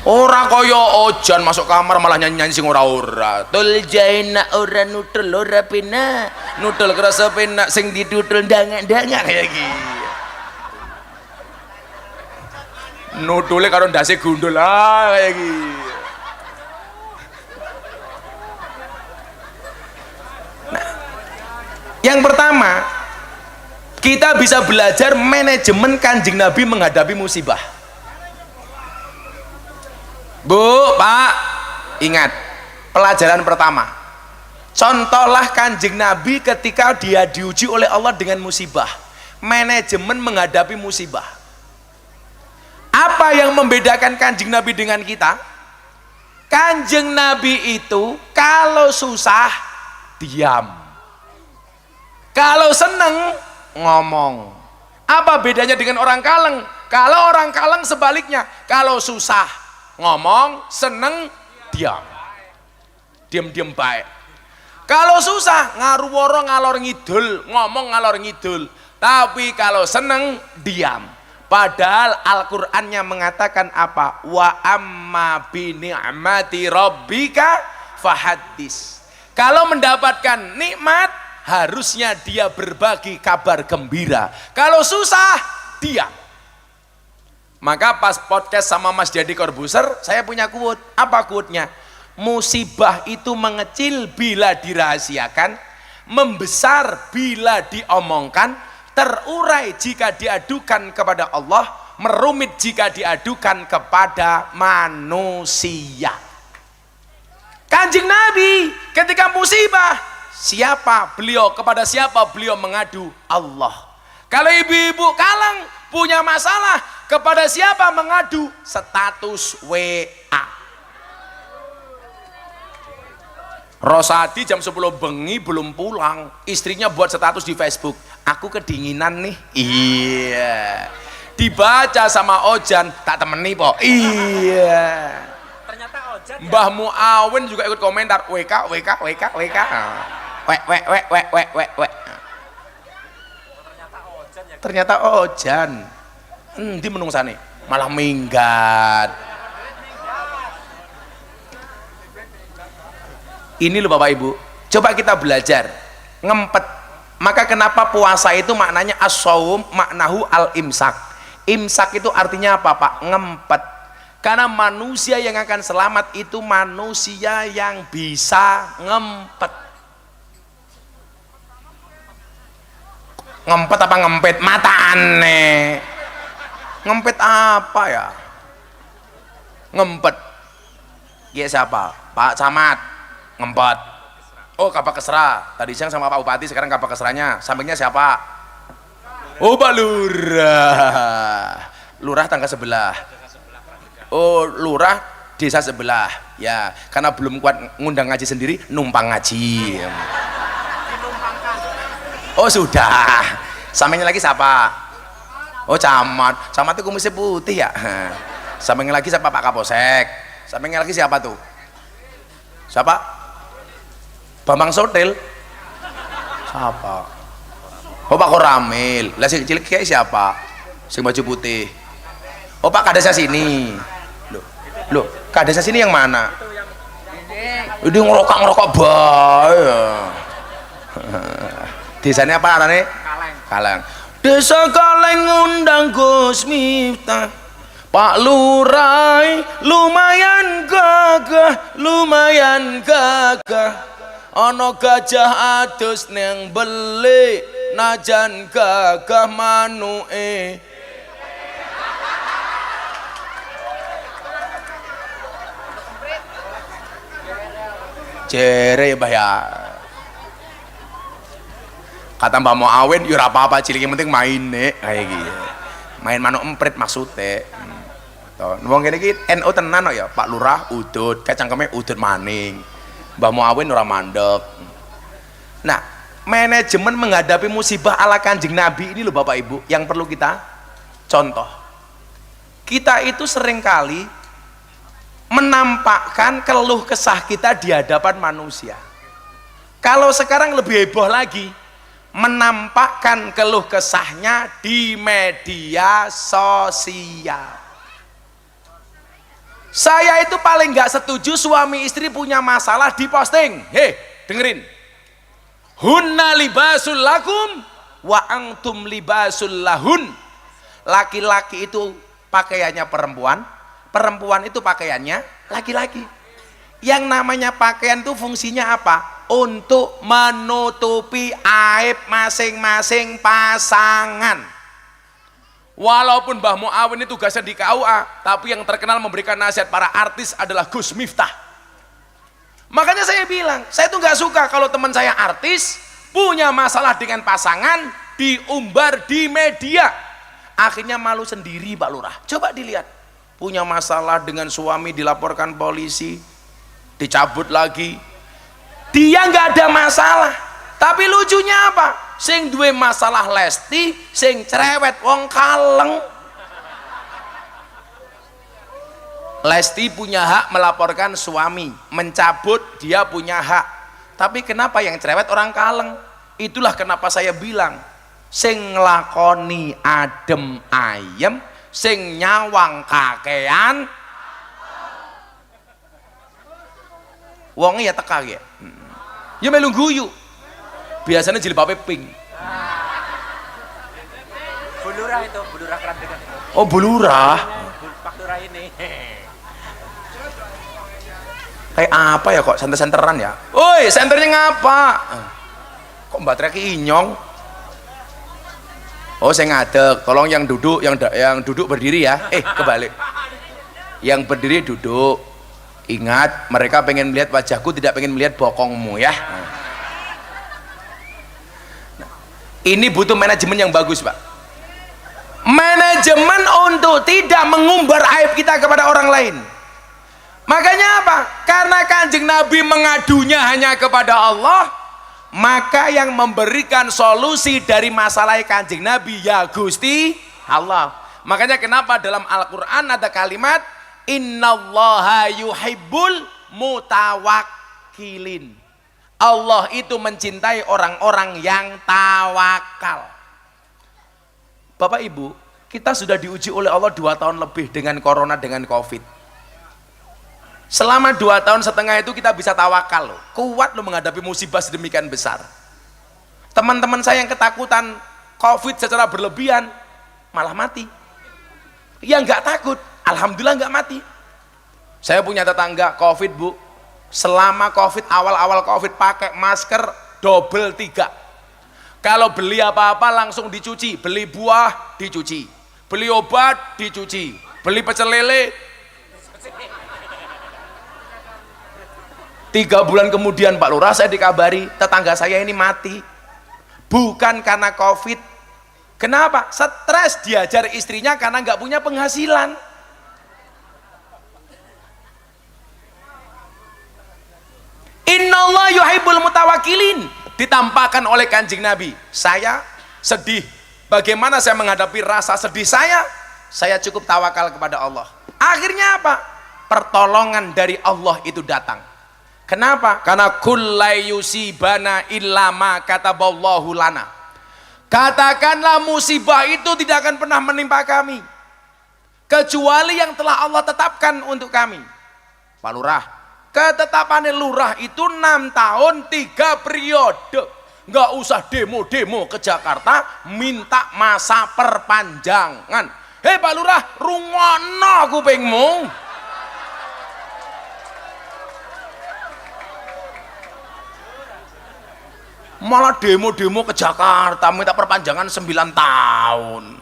Ora kaya ojan masuk kamar malah nyanyi-nyanyi sing ora-ora. Tul jaina ora nutul ora pena. Nudul kerasa penak sing didudul ndangak-ndangak kayak gini. Nudule karo ndase gundul kayak gini. Nah, yang pertama kita bisa belajar manajemen Kanjeng Nabi menghadapi musibah. Bu, Pak, ingat pelajaran pertama, contohlah Kanjeng Nabi ketika dia diuji oleh Allah dengan musibah. Manajemen menghadapi musibah. Apa yang membedakan Kanjeng Nabi dengan kita? Kanjeng Nabi itu kalau susah diam, kalau seneng ngomong. Apa bedanya dengan orang kaleng? Kalau orang kaleng sebaliknya, kalau susah ngomong, seneng diam, diam baik. Kalau susah ngaruworo ngalor ngidul, ngomong ngalor ngidul. Tapi kalau seneng diam. Padahal Al-Qur'annya mengatakan apa? Wa amma bi ni'mati rabbika fahaddis. Kalau mendapatkan nikmat harusnya dia berbagi kabar gembira. Kalau susah diam. Maka pas podcast sama Mas Jadi Corbuzier, saya punya quote. Apa quote-nya? Musibah itu mengecil bila dirahasiakan, membesar bila diomongkan, terurai jika diadukan kepada Allah, merumit jika diadukan kepada manusia. Kanjeng Nabi ketika musibah, siapa beliau, kepada siapa beliau mengadu? Allah. Kalau ibu-ibu kalang punya masalah, kepada siapa mengadu? Status WA. Rosadi jam 10 bengi belum pulang, istrinya buat status di Facebook, aku kedinginan nih. Iya. Dibaca sama Ojan, tak temeni po. Iya. Ternyata Ojan ya? Mbah Muawin juga ikut komentar, WK. Wek. Ternyata Ojan. Di menungsane malah minggat. Ini loh Bapak Ibu, coba kita belajar ngempet. Maka kenapa puasa itu maknanya as-shaum, maknahu al-imsak. Imsak itu artinya apa Pak? Ngempet. Karena manusia yang akan selamat itu manusia yang bisa ngempet. Ngempet apa ngempet? Mata aneh. Ngempet apa ya? Ngempet. Ya siapa? Pak Camat ngempet. Oh Kabak Kesra. Tadi siang sama Pak Bupati, sekarang Kabak Kesranya. Sampingnya siapa? Oh Pak Lurah. Lurah tangga sebelah. Oh Lurah desa sebelah. Ya, karena belum kuat ngundang ngaji sendiri, numpang ngaji. Oh sudah. Sampingnya lagi siapa? Oh Camat. Camat itu kumisnya putih ya. Sampingnya lagi siapa? Pak Kapolsek. Sampingnya lagi siapa tuh? Siapa? Bambang Sotil. Siapa? Oh Pak Koramil. Lah si cilik kayak siapa? Sing baju putih. Oh Pak Kadesnya sini. Loh, Kadesnya sini yang mana? Ini ngerokok bae. Desanya apa arane? Kaleng. Desa Kaleng ngundang Gus Miftah. Pak Lurah lumayan gagah. Ana gajah adus neng beli, najan gagah manuke. Jere Mbah ya. Kata Mbak Muawin, ya apa-apa cilik yang penting main nek kayak gitu. Main manuk emprit maksudnya. Wong kene iki NU tenan kok ya, Pak Lurah udut, kecangkeme udut maning. Mbah Muawin ora mandek. Nah, manajemen menghadapi musibah ala Kanjeng Nabi ini loh Bapak Ibu yang perlu kita contoh. Kita itu seringkali menampakkan keluh kesah kita di hadapan manusia. Kalau sekarang lebih heboh lagi, menampakkan keluh kesahnya di media sosial. Saya itu paling nggak setuju suami istri punya masalah di posting. Hei, dengerin. Hunna libasul lakum wa antum libasul lahun. Laki-laki itu pakaiannya perempuan, perempuan itu pakaiannya laki-laki. Yang namanya pakaian itu fungsinya apa? Untuk menutupi aib masing-masing pasangan. Walaupun Mbah Muawin ini tugasnya di KUA, tapi yang terkenal memberikan nasihat para artis adalah Gus Miftah. Makanya saya bilang, saya tuh nggak suka kalau teman saya artis punya masalah dengan pasangan diumbar di media. Akhirnya malu sendiri Pak Lurah. Coba dilihat, punya masalah dengan suami dilaporkan polisi, dicabut lagi. Dia nggak ada masalah, tapi lucunya apa? Sing duwe masalah Lesti, sing cerewet wong kaleng. Lesti punya hak melaporkan suami, mencabut dia punya hak. Tapi kenapa yang cerewet orang kaleng? Itulah kenapa saya bilang, sing nglakoni adem ayem, sing nyawang kakean, wong ya teka ya. Ya melu guyu. Biasanya jilbabnya pink. Bulurah itu, bulurah kerap dekat itu. Oh bulurah. Faktura ini. Kayak apa ya kok senter-senteran ya? Woi senternya ngapa? Kok Mbak Treki inyong? Oh saya ngadeg. Tolong yang duduk, yang duduk berdiri ya. Kebalik. Yang berdiri duduk. Ingat mereka pengen melihat wajahku, tidak pengen melihat bokongmu ya. Ini butuh manajemen yang bagus Pak. Manajemen untuk tidak mengumbar aib kita kepada orang lain. Makanya apa? Karena Kanjeng Nabi mengadunya hanya kepada Allah, maka yang memberikan solusi dari masalah Kanjeng Nabi ya Gusti Allah. Makanya kenapa dalam Al-Quran ada kalimat innallaha yuhibbul mutawakkilin. Allah itu mencintai orang-orang yang tawakal. Bapak Ibu, kita sudah diuji oleh Allah 2 tahun lebih dengan corona, dengan covid. Selama 2 tahun setengah itu kita bisa tawakal loh. Kuat loh menghadapi musibah sedemikian besar. Teman-teman saya yang ketakutan covid secara berlebihan malah mati. Yang nggak takut, alhamdulillah nggak mati. Saya punya tetangga covid Bu, selama covid, awal-awal covid pakai masker double 3. Kalau beli apa-apa langsung dicuci, beli buah dicuci, beli obat dicuci, beli pecel lele. 3 bulan kemudian Pak Lurah saya dikabari tetangga saya ini mati. Bukan karena covid. Kenapa? Stres, diajar istrinya karena nggak punya penghasilan. Innallaha yuhibbul mutawakkilin, ditampakkan oleh Kanjeng Nabi. Saya sedih, bagaimana saya menghadapi rasa sedih saya cukup tawakal kepada Allah. Akhirnya apa? Pertolongan dari Allah itu datang. Kenapa? Karena kullai yusibana illa ma kataballahu lana. Katakanlah musibah itu tidak akan pernah menimpa kami kecuali yang telah Allah tetapkan untuk kami. Pak Lurah, ketetapan lurah itu 6 tahun 3 periode. Nggak usah demo-demo ke Jakarta minta masa perpanjangan. Hei Pak Lurah, rungono kupingmu. Malah demo-demo ke Jakarta minta perpanjangan 9 tahun.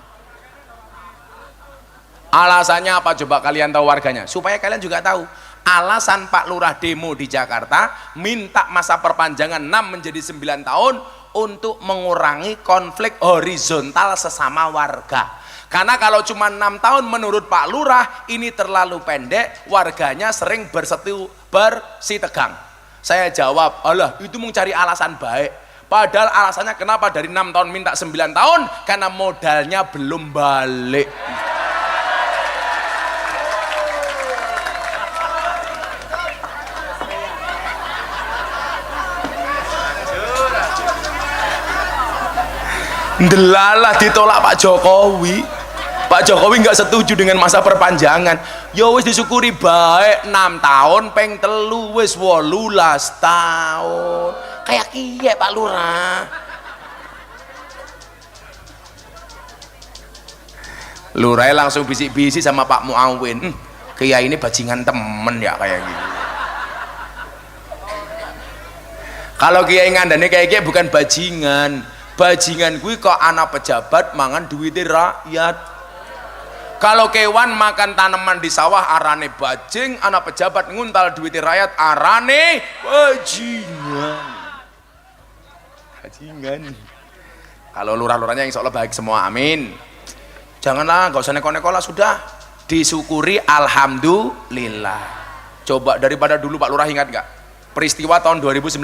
Alasannya apa coba kalian tahu warganya? Supaya kalian juga tahu. Alasan Pak Lurah demo di Jakarta minta masa perpanjangan 6 menjadi 9 tahun untuk mengurangi konflik horizontal sesama warga. Karena kalau cuma 6 tahun menurut Pak Lurah ini terlalu pendek, warganya sering bersitegang. Saya jawab, alah itu mencari alasan baik. Padahal alasannya kenapa dari 6 tahun minta 9 tahun? Karena modalnya belum balik. Delalah ditolak Pak Jokowi. Pak Jokowi nggak setuju dengan masa perpanjangan. Ya wis disyukuri baik 6 tahun peng telu wis 18 tahun. Kayak kiye Pak Lurah. Lurah langsung bisik-bisik sama Pak Muawin. Kiai ini bajingan temen ya kayak gitu. Kalau kiai ngandane kayak bukan bajingan. Bajingan gue kok anak pejabat mangan duitnya rakyat. Kalau kewan makan tanaman di sawah arane bajing, anak pejabat nguntal duitnya rakyat arane bajingan. Bajingan. Kalau lurah-lurahnya insya Allah baik semua, amin. Janganlah, gak usah neko-neko lah, sudah disyukuri alhamdulillah. Coba daripada dulu Pak Lurah ingat nggak peristiwa tahun 2019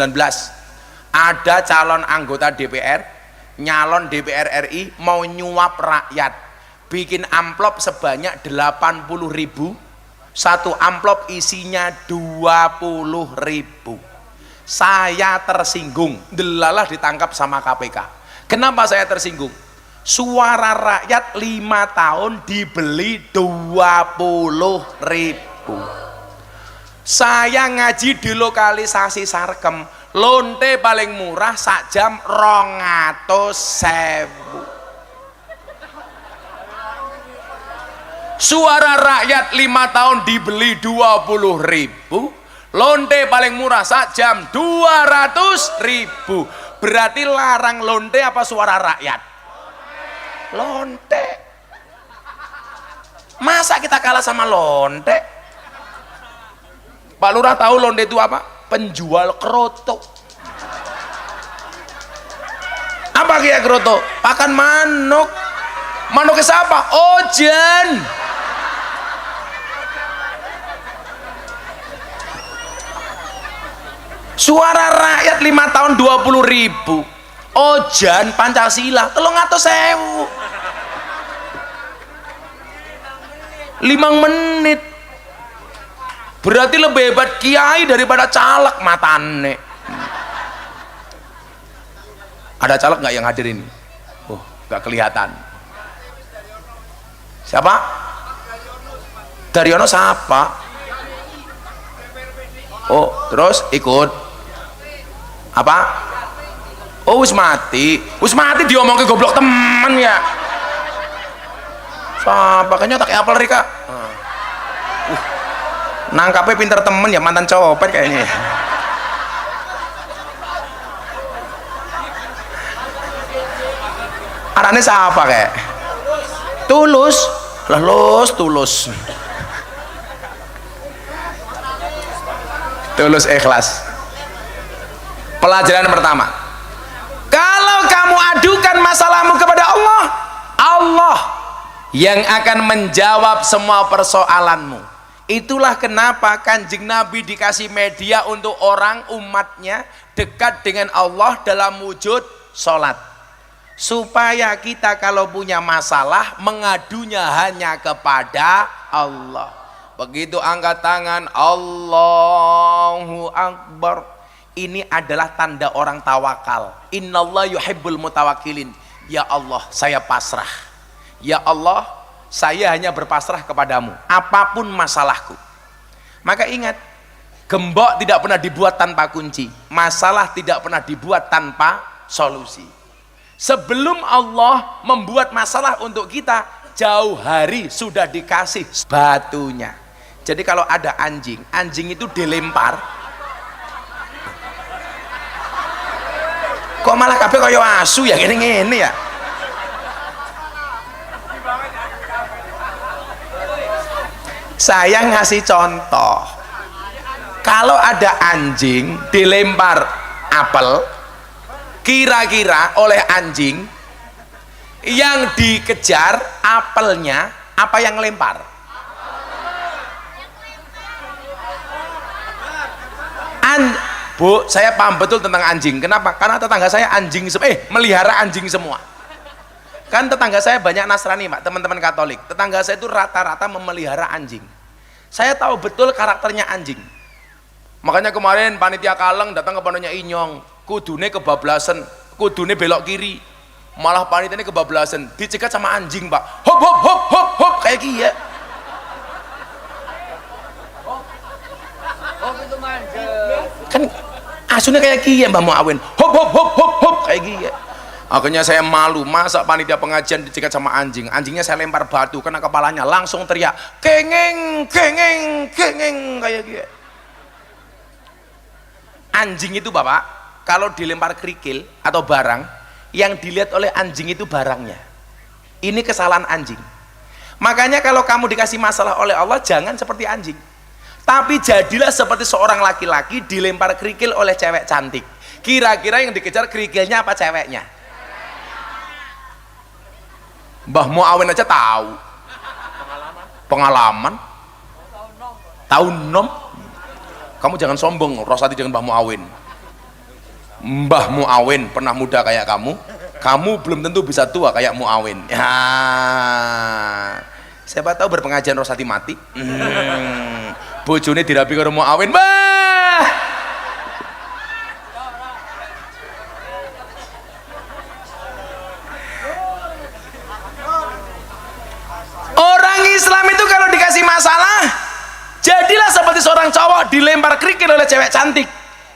ada calon anggota DPR nyalon DPR RI mau nyuap rakyat, bikin amplop sebanyak 80.000, satu amplop isinya 20.000. Saya tersinggung, delalah ditangkap sama KPK. Kenapa saya tersinggung? Suara rakyat 5 tahun dibeli 20.000. Saya ngaji di lokalisasi Sarkem, lonte paling murah sak jam 200.000. Suara rakyat 5 tahun dibeli 20.000, lonte paling murah sak jam 200.000. Berarti larang lonte apa suara rakyat? Lonte. Masa kita kalah sama lonte? Pak Lurah tahu lonte itu apa? Penjual kroto. Apa kayak kroto? Pakan manuk. Manuknya siapa? Ojen. Suara rakyat 5 tahun 20.000. Ojan Pancasila 300.000. 5 menit. Berarti lebih hebat kiai daripada caleg matane. Ada caleg nggak yang hadir ini? Oh, nggak kelihatan. Siapa? Daryono siapa? Oh, terus ikut apa? Oh, wis mati diomongke goblok temen ya. Siapa? Kayaknya tak apel Rika. Nangkapnya pinter temen ya, mantan copet kayaknya. Arane siapa kayak? Tulus. Lah tulus. Tulus ikhlas. Pelajaran pertama. Kalau kamu adukan masalahmu kepada Allah, Allah yang akan menjawab semua persoalanmu. Itulah kenapa Kanjeng Nabi dikasih media untuk orang umatnya dekat dengan Allah dalam wujud sholat, supaya kita kalau punya masalah mengadunya hanya kepada Allah. Begitu angkat tangan Allahu Akbar, ini adalah tanda orang tawakal. Innallaha yuhibbul mutawakkilin. Ya Allah, saya pasrah. Ya Allah, saya hanya berpasrah kepadamu apapun masalahku. Maka ingat, gembok tidak pernah dibuat tanpa kunci, masalah tidak pernah dibuat tanpa solusi. Sebelum Allah membuat masalah untuk kita, jauh hari sudah dikasih batunya. Jadi kalau ada anjing itu dilempar, kok malah kabeh kaya asu ya, gini ya. Saya ngasih contoh, kalau ada anjing dilempar apel, kira-kira oleh anjing yang dikejar apelnya apa yang lempar? Bu, saya paham betul tentang anjing. Kenapa? Karena tetangga saya melihara anjing semua. Kan tetangga saya banyak Nasrani, Pak, teman-teman Katolik. Tetangga saya itu rata-rata memelihara anjing. Saya tahu betul karakternya anjing. Makanya kemarin panitia Kaleng datang ke pondoknya Inyong, kudune kebablasan, kudune belok kiri. Malah panitia ini kebablasan, dicegat sama anjing pak, hop hop hop hop hop kayak gini ya. Kan asunnya kayak gini ya Mbah Muawin, hop hop hop hop hop kayak gini ya. Akhirnya saya malu, masa panitia pengajian dicegat sama anjing. Anjingnya saya lempar batu kena kepalanya, langsung teriak kengeng kengeng kengeng kayak gini. Anjing itu bapak, kalau dilempar kerikil atau barang, yang dilihat oleh anjing itu barangnya. Ini kesalahan anjing. Makanya kalau kamu dikasih masalah oleh Allah, jangan seperti anjing, tapi jadilah seperti seorang laki-laki dilempar kerikil oleh cewek cantik. Kira-kira yang dikejar kerikilnya apa ceweknya? Mbah Muawin aja tahu pengalaman tahun nom. Kamu jangan sombong Rosati dengan Mbah Muawin. Mbah Muawin pernah muda kayak kamu belum tentu bisa tua kayak Muawin ya. Siapa tahu berpengajian Rosati mati, bojone dirabi karo Muawin, bah. Orang Islam itu kalau dikasih masalah, jadilah seperti seorang cowok dilempar kerikil oleh cewek cantik.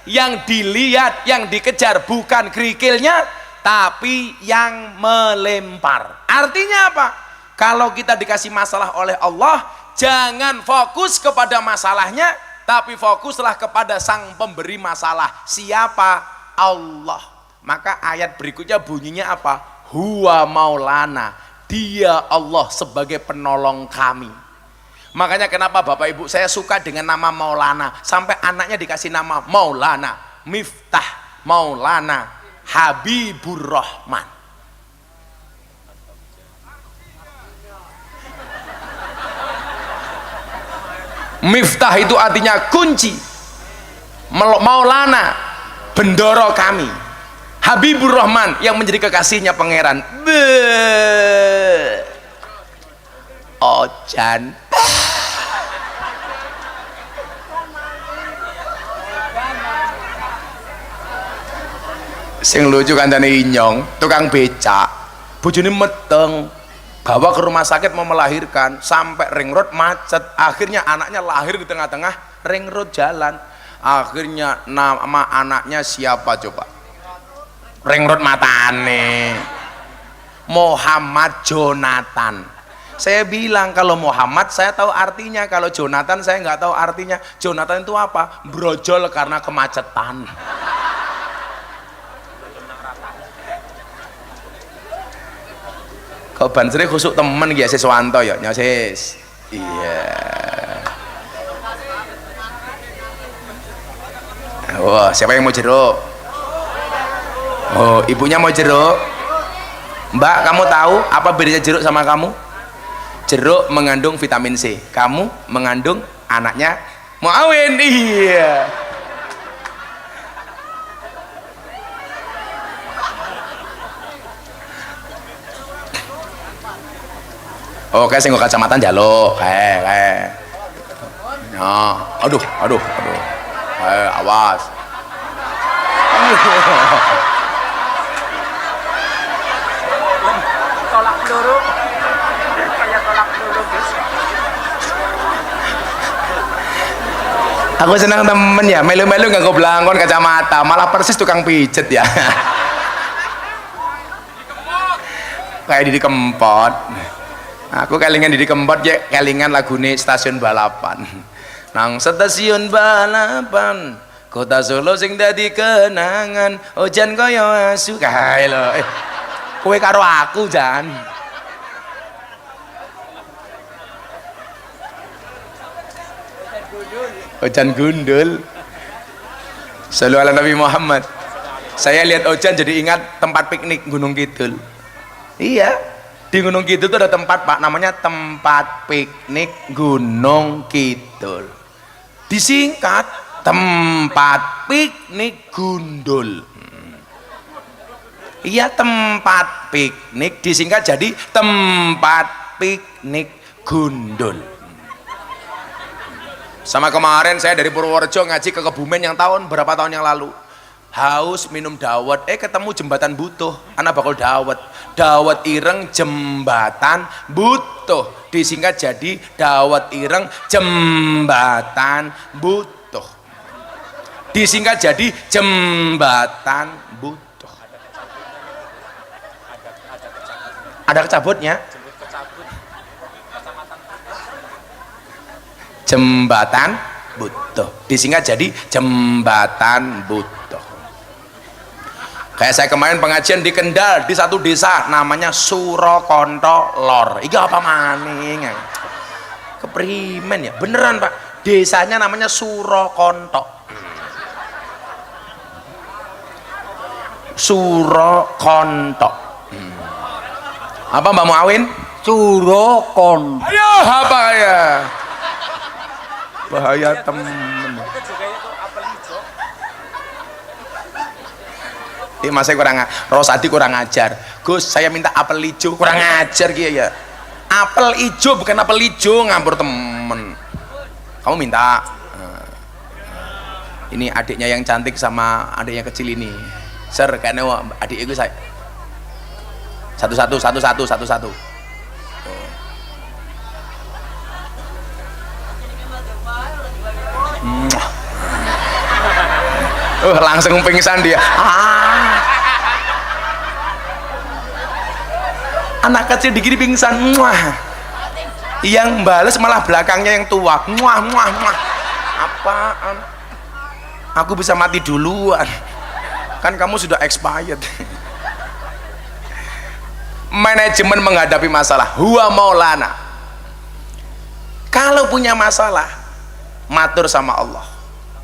Yang dilihat, yang dikejar bukan kerikilnya, tapi yang melempar. Artinya apa? Kalau kita dikasih masalah oleh Allah, jangan fokus kepada masalahnya, tapi fokuslah kepada sang pemberi masalah. Siapa? Allah. Maka ayat berikutnya bunyinya apa? Huwa maulana, dia Allah sebagai penolong kami. Makanya kenapa Bapak Ibu saya suka dengan nama Maulana, sampai anaknya dikasih nama Maulana Miftah, Maulana Habibur Rahman. Miftah itu artinya kunci, Maulana bendoro kami, Habibur Rahman yang menjadi kekasihnya pangeran. Ojan sing lucu kancane Inyong, tukang becak, bojone meteng, bawa ke rumah sakit mau melahirkan, sampai ring road macet, akhirnya anaknya lahir di tengah-tengah ring road jalan. Akhirnya nama anaknya siapa coba? Ring road matane Muhammad Jonathan. Saya bilang kalau Muhammad saya tahu artinya, kalau Jonathan saya nggak tahu artinya. Jonathan itu apa? Brojol karena kemacetan. Kok bansere khusuk temen ya Siswanto ya nyosis. Iya. Wah, siapa yang mau jeruk? Oh, ibunya mau jeruk. Mbak, kamu tahu apa bedanya jeruk sama kamu? Jeruk mengandung vitamin C, kamu mengandung anaknya Muawin. Iya. Oke, sing kacamata njaluk. Ya. Aduh. Awas. Tolak peluru. Kayak tolak peluru, guys. Aku senang temen ya, melu-melu nggak belangkon kacamata, malah persis tukang pijet ya. Kayak Didi Kempot. Aku kelingan Didi Kempot ya, kelingan lagune stasiun balapan. Nang stasiun balapan, kota Solo sing dadi kenangan, ojan kaya asu kae lho. Kowe karo aku jan. Ojan gundul. Selalu ala Nabi Muhammad. Saya lihat ojan jadi ingat tempat piknik Gunung Kidul. Iya, di Gunung Kidul itu ada tempat Pak, namanya tempat piknik Gunung Kidul. Disingkat tempat piknik Gundul. Iya, tempat piknik disingkat jadi tempat piknik Gundul. Sama kemarin saya dari Purworejo ngaji ke Kebumen yang berapa tahun yang lalu. haus minum dawet, ketemu jembatan butuh, anak bakal dawet ireng jembatan butuh, disingkat jadi dawet ireng jembatan butuh, disingkat jadi jembatan butuh. Ada kecabutnya, jembatan butuh, disingkat jadi jembatan butuh. Kayak saya kemarin pengajian di Kendal, di satu desa namanya Surakonto Lor. Iki apa maning? Keprimen ya, beneran Pak. Desanya namanya Surakonto. Surakonto. Apa Mbak Muawin? Surakonto. Ayo apa ya? Bahaya temen. Mas saya kurang, Rosadi kurang ajar. Gus, saya minta apel hijau, kurang ajar gitu ya. Apel hijau bukan apel hijau, ngambur temen. Kamu minta. Ini adiknya yang cantik sama adiknya kecil ini. Ser, kayaknya adik itu saya. Satu-satu. Langsung pingsan dia. Anak kecil digini pingsan. Yang bales malah belakangnya yang tua. Apaan? Aku bisa mati duluan. Kan kamu sudah expired. Manajemen menghadapi masalah. Huwa maulana. Kalau punya masalah, matur sama Allah.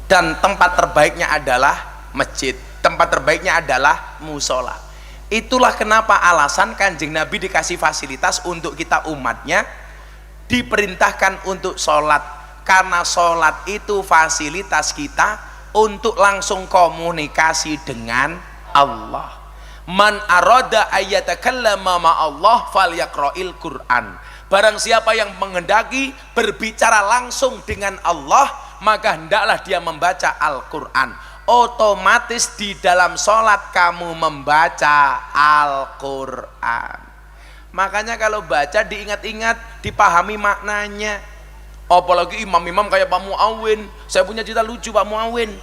Dan tempat terbaiknya adalah masjid, tempat terbaiknya adalah musola. Itulah kenapa alasan Kanjeng Nabi dikasih fasilitas untuk kita umatnya diperintahkan untuk sholat, karena sholat itu fasilitas kita untuk langsung komunikasi dengan Allah. Man arada ayyatakallama ma'allah falyaqra'il Qur'an. Barang siapa yang menghendaki berbicara langsung dengan Allah, maka hendaklah dia membaca Al-Quran. Otomatis di dalam sholat kamu membaca Al-Quran. Makanya kalau baca diingat-ingat, dipahami maknanya. Apalagi imam-imam kayak Pak Muawin. Saya punya cerita lucu Pak Muawin.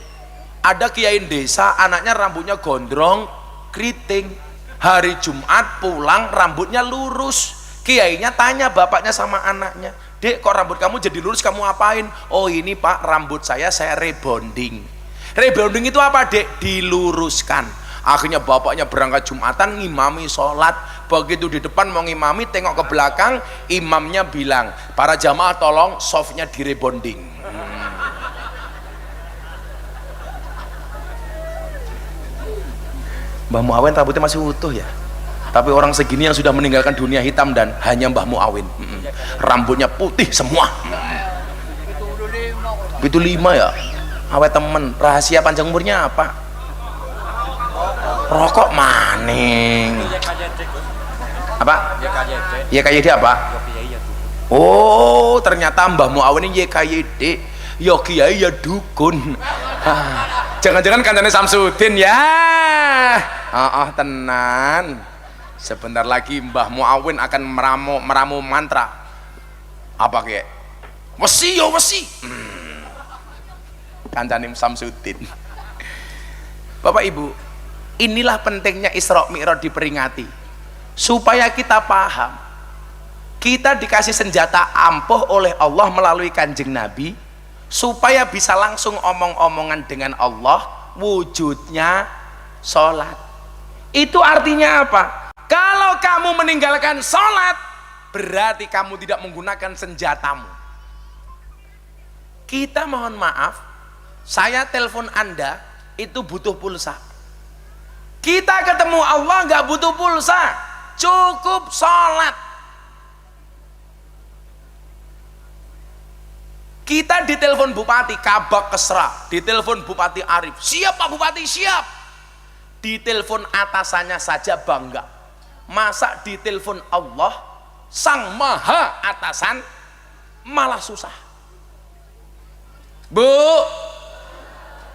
Ada kiai desa, anaknya rambutnya gondrong, keriting. Hari Jumat pulang rambutnya lurus. Kiainya tanya bapaknya sama anaknya, "Dek, kok rambut kamu jadi lurus, kamu apain?" "Oh ini Pak, rambut saya rebonding." Rebonding itu apa Dek? Diluruskan. Akhirnya bapaknya berangkat Jumatan ngimami sholat. Begitu di depan mau ngimami, tengok ke belakang, imamnya bilang, "Para jamaah tolong softnya direbonding." Mbah Muawin rambutnya masih utuh ya, tapi orang segini yang sudah meninggalkan dunia hitam dan hanya Mbah Muawin. Rambutnya putih semua. Itu 5 ya. Awet temen. Rahasia panjang umurnya apa? Rokok maning. Apa? YKYD apa? Oh, ternyata Mbah Muawin ini YKYD. Ya kiai ya dukun. Jangan-jangan kancane Samsudin ya. Tenan. Sebentar lagi Mbah Muawin akan meramu mantra. Apa kayak? Wesi ya wesi. Kancane Samsudin. Bapak Ibu, inilah pentingnya Isra Mi'raj diperingati supaya kita paham. Kita dikasih senjata ampuh oleh Allah melalui Kanjeng Nabi supaya bisa langsung omong-omongan dengan Allah, wujudnya sholat. Itu artinya apa? Kalau kamu meninggalkan sholat, berarti kamu tidak menggunakan senjatamu. Kita mohon maaf, saya telepon Anda itu butuh pulsa. Kita ketemu Allah nggak butuh pulsa, cukup sholat. Kita ditelepon Bupati Kabak Kesra, ditelepon Bupati Arif, "Siap Pak Bupati, siap." Ditelepon atasannya saja bangga, masa ditelepon Allah sang maha atasan malah susah. Bu,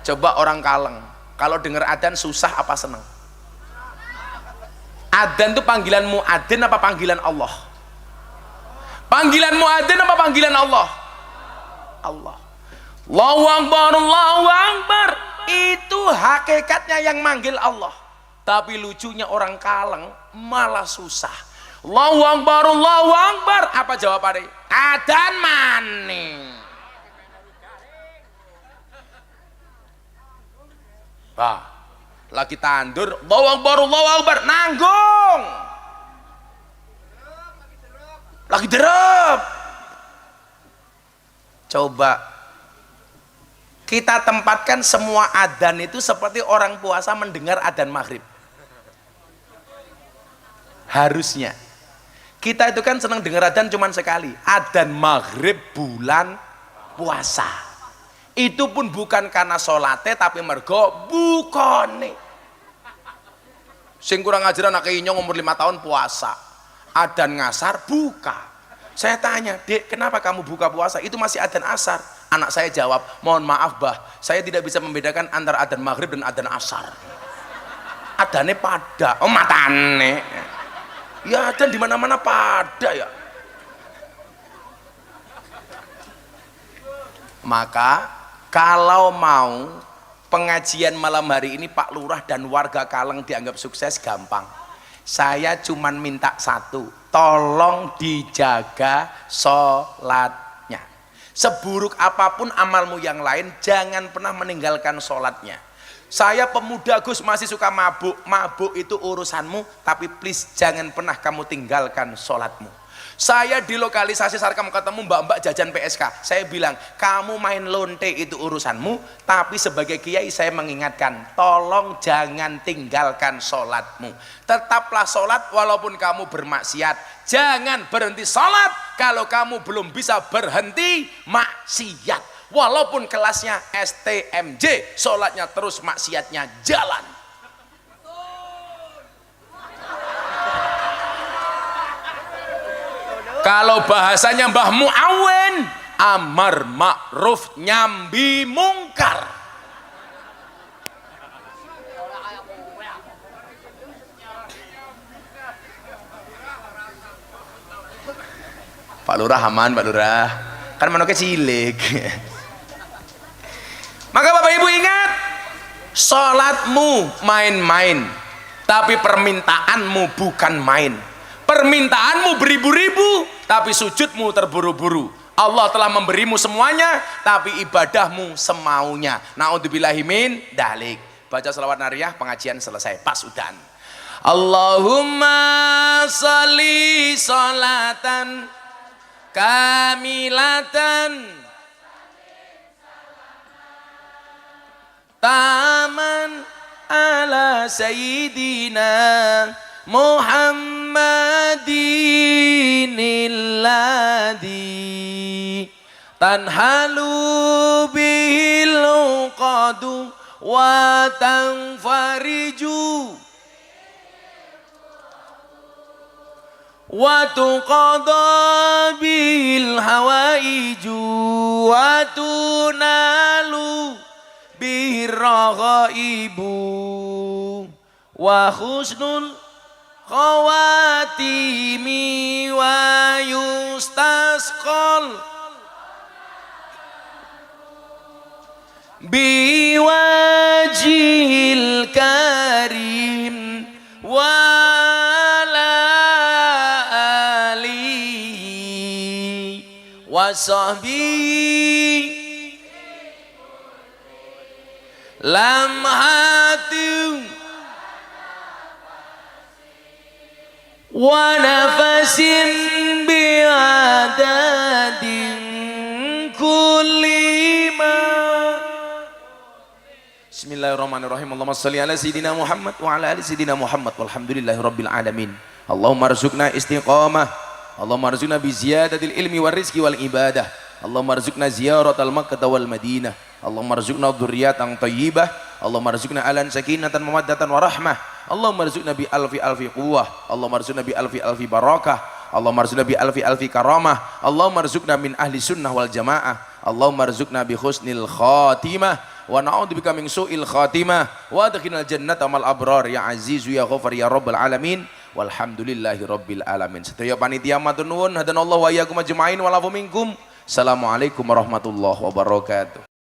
coba orang Kaleng Kalau dengar adzan susah apa seneng? Adzan itu panggilan muadzin apa panggilan Allah? Panggilan muadzin apa panggilan Allah? Allah. Allahu Akbar, Allahu Akbar. Itu hakikatnya yang manggil Allah. Tapi lucunya orang Kaleng malah susah. Allahu Akbar, Allahu Akbar. Apa jawabannya? Adzan maning. Bah, lagi tandur, Allahu Akbar, Allahu Akbar, nanggung. Lagi derep. Coba kita tempatkan semua adzan itu seperti orang puasa mendengar adzan maghrib. Harusnya kita itu kan senang dengar adzan cuman sekali, adzan maghrib bulan puasa. Itu pun bukan karena sholatnya tapi mergo bukone. Sing kurang ajaran anak inyong umur 5 tahun puasa, adzan ngasar buka. Saya tanya, Dek, kenapa kamu buka puasa? Itu masih adzan asar. Anak saya jawab, mohon maaf bah, saya tidak bisa membedakan antara adzan maghrib dan adzan asar. Adzannya pada, oh matane. Ya adzan di mana-mana pada ya. Maka kalau mau pengajian malam hari ini Pak Lurah dan warga Kaleng dianggap sukses, gampang. Saya cuman minta satu, tolong dijaga sholatnya. Seburuk apapun amalmu yang lain, jangan pernah meninggalkan sholatnya. Saya pemuda Gus, masih suka mabuk. Mabuk itu urusanmu, tapi please jangan pernah kamu tinggalkan sholatmu. Saya di lokalisasi Sarkam ketemu mbak-mbak jajan PSK. Saya bilang, kamu main lonte itu urusanmu, tapi sebagai kiai saya mengingatkan, tolong jangan tinggalkan sholatmu. Tetaplah sholat walaupun kamu bermaksiat. Jangan berhenti sholat kalau kamu belum bisa berhenti maksiat. Walaupun kelasnya STMJ, sholatnya terus, maksiatnya jalan. Kalau bahasanya Mbah Muawen, amar ma'ruf nyambi mungkar. Pak Lurah aman, Pak Lurah. Kan manuknya cilik. Maka Bapak Ibu ingat, sholatmu main-main, tapi permintaanmu bukan main. Permintaanmu beribu-ribu, tapi sujudmu terburu-buru. Allah telah memberimu semuanya, tapi ibadahmu semaunya. Na'udzubillahi min dalik. Baca selawat nariyah, pengajian selesai. Pas udan. Allahumma sholli sholatan kamilatan taman ala sayyidina Muhammadin alladhi tanhalu bihil uqadu wa tanfariju wa tuqada bil hawaiju wa tunalu bihir raghaibu wa husnul khawatimi wa yustasqal biwajil karim wa ala alihi wa sahbihi lam hati wa nafasin bi'adadin kulli ma. Bismillahirrahmanirrahim. Allahumma shalli ala sayyidina Muhammad wa ala ali sayyidina Muhammad walhamdulillahi rabbil alamin. Allahumma arzuqna istiqamah, Allahumma arzuqna bi ziyadatil ilmi war rizqi wal ibadah, Allahumma arzuqna ziyaratal Makkah wal Madinah, Allahumma arzuqna dzurriyyatan thayyibah, Allahumma arzuqna alan sakinatan mawaddatan warahmah, Allahumma arzuqna bi alfi quwwah, Allahumma arzuqna bi alfi barakah, Allahumma arzuqna bi alfi karamah, Allahumma arzuqna min ahli sunnah wal jamaah, Allahumma arzuqna bi husnil khatimah, wa na'udzubika min su'il khatimah wa adkhilnal jannata mal abrar ya azizu ya ghafar ya rabbal alamin walhamdulillahi rabbil alamin. Sedaya panitia matur nuwun hadanallahu wa iyyakum ajmain wa lafu minkum. Assalamualaikum warahmatullahi wabarakatuh.